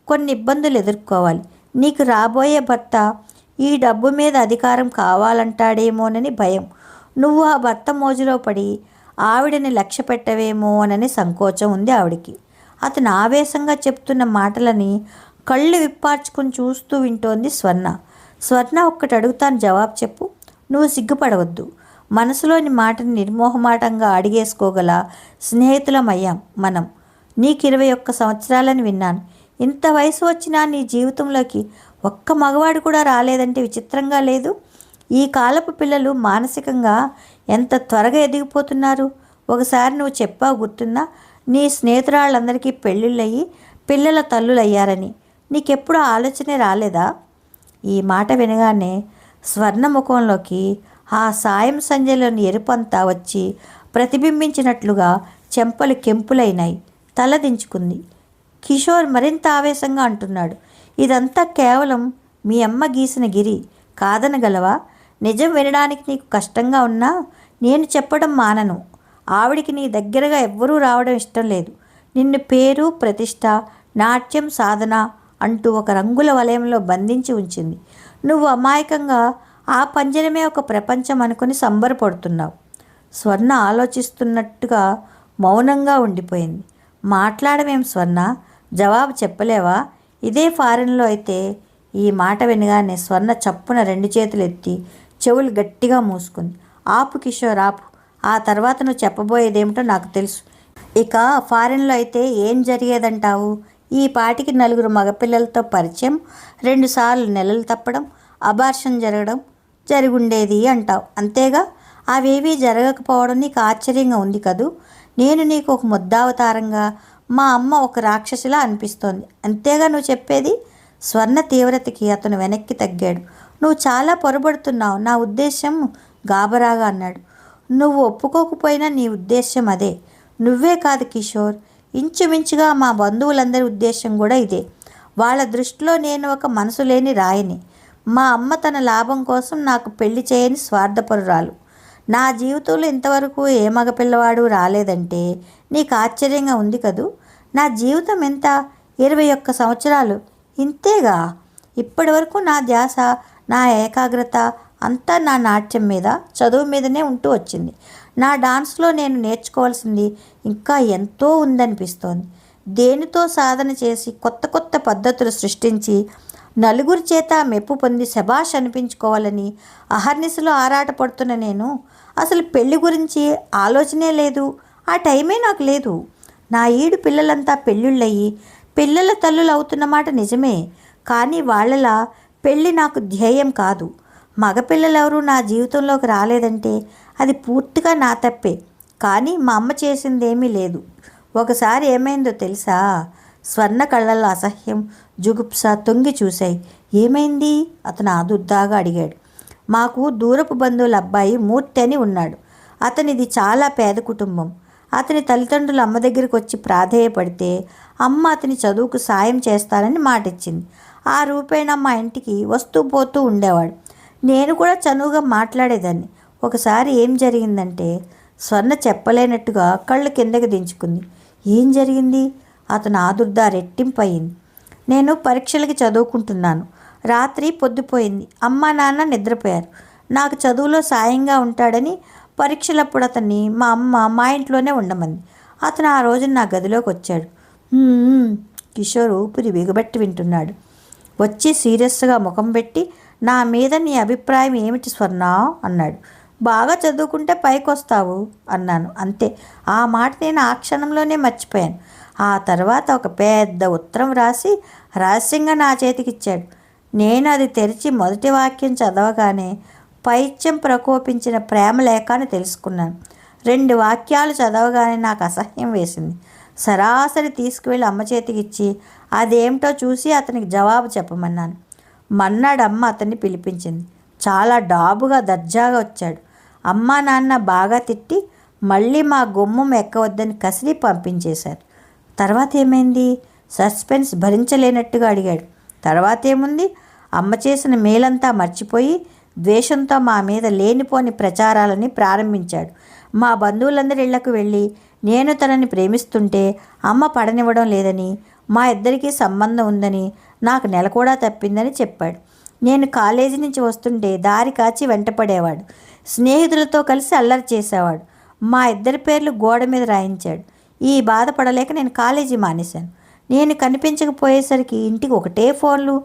కొన్ని ఇబ్బందులు ఎదుర్కోవాలి. నీకు రాబోయే భర్త ఈ డబ్బు మీద అధికారం కావాలంటాడేమోనని భయం. నువ్వు ఆ భర్త మోజులో పడి ఆవిడని లక్ష్య పెట్టవేమోనని సంకోచం ఉంది ఆవిడికి. అతను ఆవేశంగా చెప్తున్న మాటలని కళ్ళు విప్పార్చుకుని చూస్తూ వింటోంది స్వర్ణ. స్వర్ణ, ఒక్కటి అడుగుతాను, జవాబు చెప్పు. నువ్వు సిగ్గుపడవద్దు. మనసులోని మాటని నిర్మోహమాటంగా అడిగేసుకోగల స్నేహితులమయ్యాం మనం. నీకు 21 సంవత్సరాలని విన్నాను. ఇంత వయసు వచ్చినా నీ జీవితంలోకి ఒక్క మగవాడు కూడా రాలేదంటే విచిత్రంగా లేదు? ఈ కాలపు పిల్లలు మానసికంగా ఎంత త్వరగా ఎదిగిపోతున్నారు. ఒకసారి నువ్వు చెప్పావు, గుర్తుందా? నీ స్నేహితురాళ్ళందరికీ పెళ్ళిళ్ళయ్యి పిల్లల తల్లులయ్యారని. నీకెప్పుడు ఆలోచనే రాలేదా? ఈ మాట వినగానే స్వర్ణ ముఖంలోకి ఆ సాయం సంధ్యలోని ఎరుపంతా వచ్చి ప్రతిబింబించినట్లుగా చెంపలు కెంపులైనాయి. తలదించుకుంది. కిషోర్ మరింత ఆవేశంగా అంటున్నాడు, ఇదంతా కేవలం మీ అమ్మ గీసిన గిరి. కాదనగలవా? నిజం వినడానికి నీకు కష్టంగా ఉన్నా నేను చెప్పడం మానను. ఆవిడికి నీ దగ్గరగా ఎవ్వరూ రావడం ఇష్టం లేదు. నిన్ను పేరు, ప్రతిష్ట, నాట్యం, సాధన అంటూ ఒక రంగుల వలయంలో బంధించి ఉంచింది. నువ్వు అమాయకంగా ఆ పంజరమే ఒక ప్రపంచం అనుకుని సంబరపడుతున్నావు. స్వర్ణ ఆలోచిస్తున్నట్టుగా మౌనంగా ఉండిపోయింది. మాట్లాడమేం స్వర్ణ? జవాబు చెప్పలేవా? ఇదే ఫారెన్లో అయితే. ఈ మాట వినగానే స్వర్ణ చప్పున 2 చేతులు ఎత్తి చెవులు గట్టిగా మూసుకుంది. ఆపు కిషోర్, ఆపు. ఆ తర్వాత నువ్వు చెప్పబోయేదేమిటో నాకు తెలుసు. ఇక ఫారెన్లో అయితే ఏం జరిగేదంటావు? ఈ పాటికి 4 మగపిల్లలతో పరిచయం, 2 సార్లు నెలలు తప్పడం, అబార్షన్ జరగడం జరుగుండేది అంటావు. అంతేగా? అవేవీ జరగకపోవడం నీకు ఆశ్చర్యంగా ఉంది కదూ? నేను నీకు ఒక ముద్దావతారంగా, మా అమ్మ ఒక రాక్షసిలా అనిపిస్తోంది. అంతేగా నువ్వు చెప్పేది? స్వర్ణ తీవ్రతకి అతను వెనక్కి తగ్గాడు. నువ్వు చాలా పొరబడుతున్నావు. నా ఉద్దేశం, గాబరాగా అన్నాడు. నువ్వు ఒప్పుకోకపోయినా నీ ఉద్దేశం అదే. నువ్వే కాదు కిషోర్, ఇంచుమించుగా మా బంధువులందరి ఉద్దేశం కూడా ఇదే. వాళ్ళ దృష్టిలో నేను ఒక మనసు లేని రాయిని. మా అమ్మ తన లాభం కోసం నాకు పెళ్లి చేయని స్వార్థపరురాలు. నా జీవితంలో ఇంతవరకు ఏ మగపిల్లవాడు రాలేదంటే నీకు ఆశ్చర్యంగా ఉంది కదూ? నా జీవితం ఎంత? 21 సంవత్సరాలు. ఇంతేగా? ఇప్పటి వరకు నా ధ్యాస, నా ఏకాగ్రత అంతా నా నాట్యం మీద, చదువు మీదనే ఉంటూ వచ్చింది. నా డాన్స్లో నేను నేర్చుకోవాల్సింది ఇంకా ఎంతో ఉందనిపిస్తోంది. దేనితో సాధన చేసి కొత్త కొత్త పద్ధతులు సృష్టించి నలుగురి చేత మెప్పు పొంది శభాష్ అనిపించుకోవాలని అహర్నిశలో ఆరాటపడుతున్న నేను అసలు పెళ్లి గురించి ఆలోచనే లేదు. ఆ టైమే నాకు లేదు. నా ఈడు పిల్లలంతా పెళ్ళిళ్ళయ్యి పిల్లల తల్లులు అవుతున్న మాట నిజమే, కానీ వాళ్ళలా పెళ్ళి నాకు ధ్యేయం కాదు. మగపిల్లలెవరూ నా జీవితంలోకి రాలేదంటే అది పూర్తిగా నా తప్పే. కానీ మా అమ్మ చేసిందేమీ లేదు. ఒకసారి ఏమైందో తెలుసా? స్వర్ణ కళ్ళల్లో అసహ్యం, జుగుప్స తొంగి చూశాయి. ఏమైంది? అతను ఆదుర్దాగా అడిగాడు. మాకు దూరపు బంధువుల అబ్బాయి మూర్తి అని ఉన్నాడు. అతనిది చాలా పేద కుటుంబం. అతని తల్లిదండ్రులు అమ్మ దగ్గరికి వచ్చి ప్రాధేయపడితే అమ్మ అతని చదువుకు సాయం చేస్తానని మాటిచ్చింది. ఆ రూపేణ మా ఇంటికి వస్తూ పోతూ ఉండేవాడు. నేను కూడా చనువుగా మాట్లాడేదాన్ని. ఒకసారి ఏం జరిగిందంటే, స్వర్ణ చెప్పలేనట్టుగా కళ్ళు కిందకి దించుకుంది. ఏం జరిగింది? అతను ఆదుర్దా రెట్టింపయింది. నేను పరీక్షలకి చదువుకుంటున్నాను. రాత్రి పొద్దుపోయింది. అమ్మ నాన్న నిద్రపోయారు. నాకు చదువులో సాయంగా ఉంటాడని పరీక్షలప్పుడు అతన్ని మా అమ్మ మా ఇంట్లోనే ఉండమంది. అతను ఆ రోజు నా గదిలోకి వచ్చాడు. కిషోర్ ఊపిరి బిగబెట్టి వింటున్నాడు. వచ్చి సీరియస్గా ముఖం పెట్టి, నా మీద నీ అభిప్రాయం ఏమిటి స్వర్ణ అన్నాడు. బాగా చదువుకుంటే పైకి వస్తావు అన్నాను. అంతే. ఆ మాట నేను ఆ క్షణంలోనే మర్చిపోయాను. ఆ తర్వాత ఒక పెద్ద ఉత్తరం రాసి రహస్యంగా నా చేతికిచ్చాడు. నేను అది తెరిచి మొదటి వాక్యం చదవగానే పైత్యం ప్రకోపించిన ప్రేమ లేఖ అని తెలుసుకున్నాను. 2 వాక్యాలు చదవగానే నాకు అసహ్యం వేసింది. సరాసరి తీసుకువెళ్ళి అమ్మ చేతికిచ్చి అదేమిటో చూసి అతనికి జవాబు చెప్పమన్నాను. మన్నాడు అమ్మ అతన్ని పిలిపించింది. చాలా డాబుగా దర్జాగా వచ్చాడు. అమ్మా నాన్న బాగా తిట్టి మళ్ళీ మా గుమ్మం ఎక్కవద్దని కసిరి పంపించేశారు. తర్వాత ఏమైంది? సస్పెన్స్ భరించలేనట్టుగా అడిగాడు. తర్వాత ఏముంది? అమ్మ చేసిన మేలంతా మర్చిపోయి ద్వేషంతో మా మీద లేనిపోని ప్రచారాలని ప్రారంభించాడు. మా బంధువులందరి ఇళ్లకు వెళ్ళి నేను తనని ప్రేమిస్తుంటే అమ్మ పడనివ్వడం లేదని, మా ఇద్దరికీ సంబంధం ఉందని, నాకు నెల కూడా తప్పిందని చెప్పాడు. నేను కాలేజీ నుంచి వస్తుంటే దారి కాచి వెంటపడేవాడు. స్నేహితులతో కలిసి అల్లరి చేసేవాడు. మా ఇద్దరి పేర్లు గోడ మీద రాయించాడు. ఈ బాధపడలేక నేను కాలేజీ మానేశాను. నేను కనిపించకపోయేసరికి ఇంటికి ఒకటే ఫోన్లు.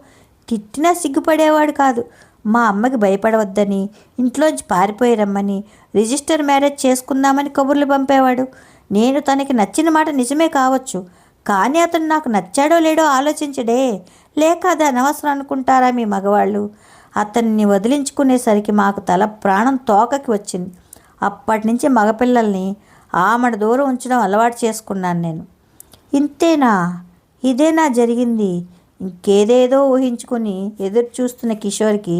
తిట్టినా సిగ్గుపడేవాడు కాదు. మా అమ్మకి భయపడవద్దని, ఇంట్లోంచి పారిపోయి రమ్మని, రిజిస్టర్ మ్యారేజ్ చేసుకుందామని కబుర్లు పంపేవాడు. నేను తనకి నచ్చిన మాట నిజమే కావచ్చు, కానీ అతను నాకు నచ్చాడో లేడో ఆలోచించడే. లేక అది అనవసరం అనుకుంటారా మీ మగవాళ్ళు? అతన్ని వదిలించుకునేసరికి మాకు తల ప్రాణం తోకకి వచ్చింది. అప్పటి నుంచి మగపిల్లల్ని ఆమడ దూరం ఉంచడం అలవాటు చేసుకున్నాను నేను. ఇంతేనా? ఇదేనా జరిగింది? ఇంకేదేదో ఊహించుకుని ఎదురు చూస్తున్న కిషోర్కి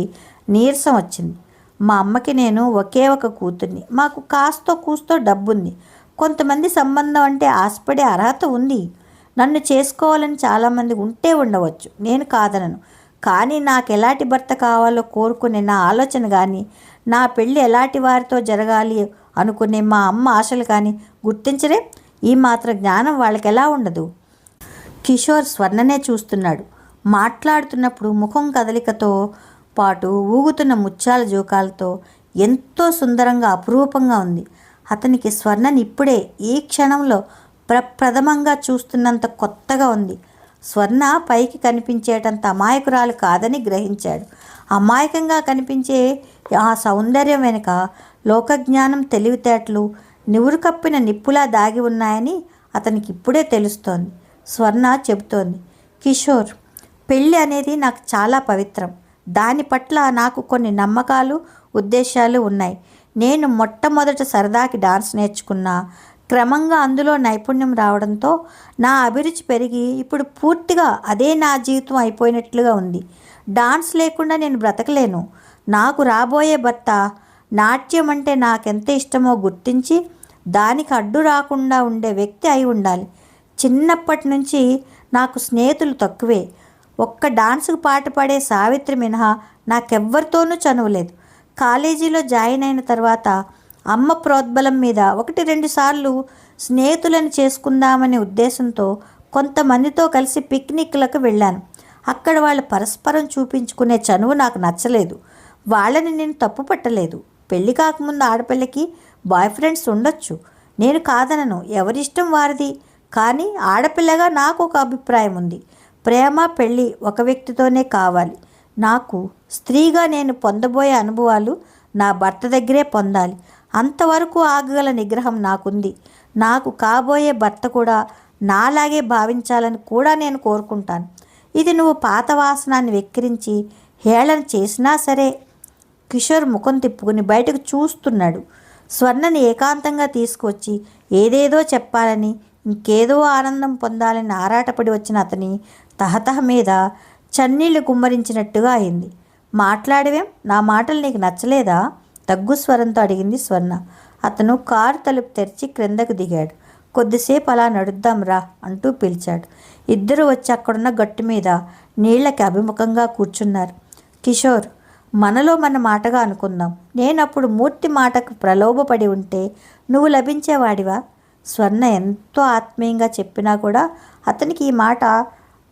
నీరసం వచ్చింది. మా అమ్మకి నేను ఒకే ఒక కూతుర్ని. మాకు కాస్తో కూస్తో డబ్బుంది. కొంతమంది సంబంధం అంటే ఆశపడే అర్హత ఉంది. నన్ను చేసుకోవాలని చాలామంది ఉంటే ఉండవచ్చు, నేను కాదనను. కానీ నాకు ఎలాంటి భర్త కావాలో కోరుకునే నా ఆలోచన కానీ, నా పెళ్ళి ఎలాంటి వారితో జరగాలి అనుకునే మా అమ్మ ఆశలు కానీ గుర్తించరే. ఈ మాత్రం జ్ఞానం వాళ్ళకి ఎలా ఉండదు? కిషోర్ స్వర్ణనే చూస్తున్నాడు. మాట్లాడుతున్నప్పుడు ముఖం కదలికతో పాటు ఊగుతున్న ముత్యాల జోకాలతో ఎంతో సుందరంగా అపురూపంగా ఉంది. అతనికి స్వర్ణని ఇప్పుడే ఈ క్షణంలో ప్రప్రథమంగా చూస్తున్నంత కొత్తగా ఉంది. స్వర్ణ పైకి కనిపించేటంత అమాయకురాలు కాదని గ్రహించాడు. అమాయకంగా కనిపించే ఆ సౌందర్యం వెనుక లోకజ్ఞానం, తెలివితేటలు నివురు కప్పిన నిప్పులా దాగి ఉన్నాయని అతనికి ఇప్పుడే తెలుస్తోంది. స్వర్ణ చెబుతోంది, కిషోర్, పెళ్ళి అనేది నాకు చాలా పవిత్రం. దాని పట్ల నాకు కొన్ని నమ్మకాలు, ఉద్దేశాలు ఉన్నాయి. నేను మొట్టమొదట సరదాకి డాన్స్ నేర్చుకున్నా. క్రమంగా అందులో నైపుణ్యం రావడంతో నా అభిరుచి పెరిగి ఇప్పుడు పూర్తిగా అదే నా జీవితం అయిపోయినట్లుగా ఉంది. డాన్స్ లేకుండా నేను బ్రతకలేను. నాకు రాబోయే భర్త నాట్యం అంటే నాకెంత ఇష్టమో గుర్తించి దానికి అడ్డు రాకుండా ఉండే వ్యక్తి అయి ఉండాలి. చిన్నప్పటి నుంచి నాకు స్నేహితులు తక్కువే. ఒక్క డాన్సుకు పాట పాడే సావిత్రి మినహా నాకెవ్వరితోనూ చనువులేదు. కాలేజీలో జాయిన్ అయిన తర్వాత అమ్మ ప్రోద్బలం మీద 1-2 సార్లు స్నేహితులను చేసుకుందామనే ఉద్దేశంతో కొంతమందితో కలిసి పిక్నిక్లకు వెళ్ళాను. అక్కడ వాళ్ళు పరస్పరం చూపించుకునే చనువు నాకు నచ్చలేదు. వాళ్ళని నేను తప్పు పట్టలేదు. పెళ్ళి కాకముందు ఆడపిల్లకి బాయ్ ఫ్రెండ్స్ ఉండొచ్చు, నేను కాదనను. ఎవరిష్టం వారిది. కానీ ఆడపిల్లగా నాకు ఒక అభిప్రాయం ఉంది. ప్రేమ, పెళ్ళి ఒక వ్యక్తితోనే కావాలి. నాకు స్త్రీగా నేను పొందబోయే అనుభవాలు నా భర్త దగ్గరే పొందాలి. అంతవరకు ఆగగల నిగ్రహం నాకుంది. నాకు కాబోయే భర్త కూడా నాలాగే భావించాలని కూడా నేను కోరుకుంటాను. ఇది నువ్వు పాత వాసనాన్ని వెక్కిరించి హేళన చేసినా సరే. కిషోర్ ముఖం తిప్పుకుని బయటకు చూస్తున్నాడు. స్వర్ణని ఏకాంతంగా తీసుకొచ్చి ఏదేదో చెప్పాలని, ఇంకేదో ఆనందం పొందాలని ఆరాటపడి వచ్చిన అతని తహతహ మీద చన్నీళ్లు కుమ్మరించినట్టుగా అయింది. మాట్లాడవేం? నా మాటలు నీకు నచ్చలేదా? తగ్గు స్వరంతో అడిగింది స్వర్ణ. అతను కారు తలుపు తెరిచి క్రిందకు దిగాడు. కొద్దిసేపు అలా నడుద్దాం రా అంటూ పిలిచాడు. ఇద్దరు వచ్చి అక్కడున్న గట్టు మీద నీళ్లకి అభిముఖంగా కూర్చున్నారు. కిషోర్, మనలో మన మాటగా అనుకుందాం. నేనప్పుడు మూర్తి మాటకు ప్రలోభపడి ఉంటే నువ్వు లభించేవాడివా? స్వర్ణ ఎంతో ఆత్మీయంగా చెప్పినా కూడా అతనికి ఈ మాట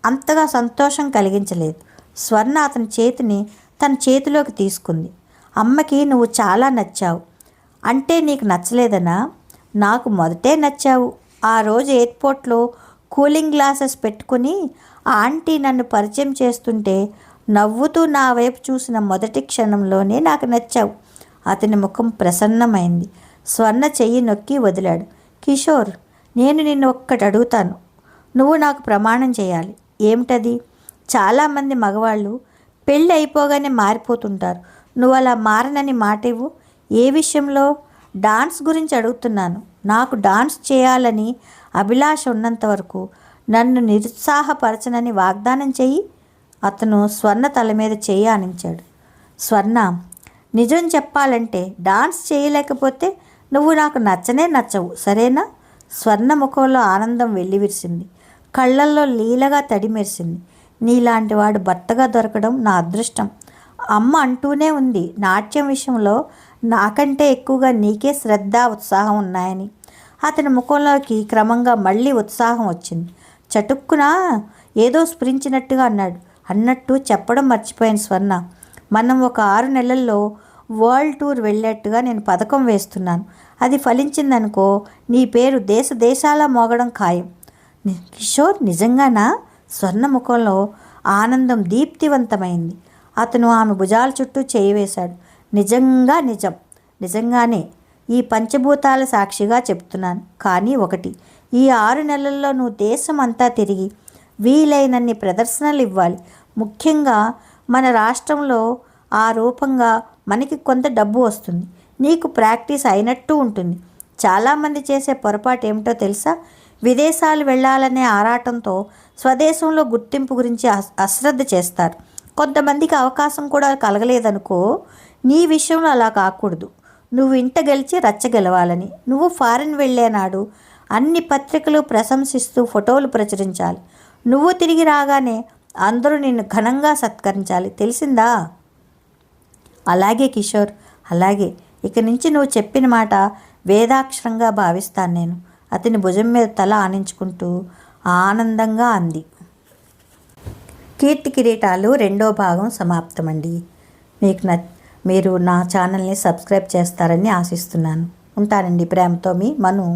అంతగా సంతోషం కలిగించలేదు. స్వర్ణ అతని చేతిని తన చేతిలోకి తీసుకుంది. అమ్మకి నువ్వు చాలా నచ్చావు. అంటే నీకు నచ్చలేదనా? నాకు మొదటే నచ్చావు. ఆ రోజు ఎయిర్పోర్ట్లో కూలింగ్ గ్లాసెస్ పెట్టుకుని ఆంటీ నన్ను పరిచయం చేస్తుంటే నవ్వుతూ నా వైపు చూసిన మొదటి క్షణంలోనే నాకు నచ్చావు. అతని ముఖం ప్రసన్నమైంది. స్వర్ణ చెయ్యి నొక్కి వదిలాడు. కిషోర్, నేను నిన్ను ఒక్కటి అడుగుతాను. నువ్వు నాకు ప్రమాణం చేయాలి. ఏమిటది? చాలామంది మగవాళ్ళు పెళ్ళి అయిపోగానే మారిపోతుంటారు. నువ్వు అలా మారనని మాట ఇవ్వు. ఏ విషయంలో? డాన్స్ గురించి అడుగుతున్నాను. నాకు డాన్స్ చేయాలని అభిలాష ఉన్నంత వరకు నన్ను నిరుత్సాహపరచనని వాగ్దానం చెయ్యి అతను స్వర్ణ తల మీద చెయ్యి ఆనించాడు. స్వర్ణ, నిజం చెప్పాలంటే డాన్స్ చేయలేకపోతే నువ్వు నాకు నచ్చనే నచ్చవు, సరేనా? స్వర్ణ ముఖంలో ఆనందం వెల్లివిరిసింది. కళ్ళల్లో లీలగా తడి మెరిసింది. నీలాంటి వాడు భర్తగా దొరకడం నా అదృష్టం. అమ్మ అంటూనే ఉంది నాట్యం విషయంలో నాకంటే ఎక్కువగా నీకే శ్రద్ధ, ఉత్సాహం ఉన్నాయని. అతని ముఖంలోకి క్రమంగా మళ్ళీ ఉత్సాహం వచ్చింది. చటుక్కున ఏదో స్ఫురించినట్టుగా అన్నట్టు చెప్పడం మర్చిపోయాను స్వర్ణ. మనం ఒక 6 నెలల్లో వరల్డ్ టూర్ వెళ్ళేట్టుగా నేను పథకం వేస్తున్నాను. అది ఫలించిందనుకో నీ పేరు దేశ దేశాల మోగడం ఖాయం. కిషోర్, నిజంగానా? స్వర్ణ ముఖంలో ఆనందం దీప్తివంతమైంది. అతను ఆమె భుజాల చుట్టూ చేయి వేశాడు. నిజంగానే ఈ పంచభూతాల సాక్షిగా చెప్తున్నాను. కానీ ఒకటి, ఈ 6 నెలల్లో నువ్వు దేశం అంతా తిరిగి వీలైనన్ని ప్రదర్శనలు ఇవ్వాలి. ముఖ్యంగా మన రాష్ట్రంలో. ఆ రూపంగా మనకి కొంత డబ్బు వస్తుంది. నీకు ప్రాక్టీస్ అయినట్టు ఉంటుంది. చాలామంది చేసే పొరపాటు ఏమిటో తెలుసా? విదేశాలు వెళ్ళాలనే ఆరాటంతో స్వదేశంలో గుర్తింపు గురించి అశ్రద్ధ చేస్తారు. కొంతమందికి అవకాశం కూడా కలగలేదనుకో. నీ విషయంలో అలా కాకూడదు. నువ్వు ఇంట గెలిచి రచ్చ గెలవాలని. నువ్వు ఫారిన్ వెళ్ళేనాడు అన్ని పత్రికలు ప్రశంసిస్తూ ఫోటోలు ప్రచురించాలి. నువ్వు తిరిగి రాగానే అందరూ నిన్ను ఘనంగా సత్కరించాలి, తెలిసిందా? అలాగే కిషోర్, అలాగే. ఇక నుంచి నువ్వు చెప్పిన మాట వేదాక్షరంగా భావిస్తాను నేను. అతని భుజం మీద తల ఆనించుకుంటూ ఆనందంగా అంది. కీర్తి కిరీటాలు 2వ భాగం సమాప్తమండి. మీరు నా ఛానల్ని సబ్స్క్రైబ్ చేస్తారని ఆశిస్తున్నాను. ఉంటానండి. ప్రేమతో మీ మను.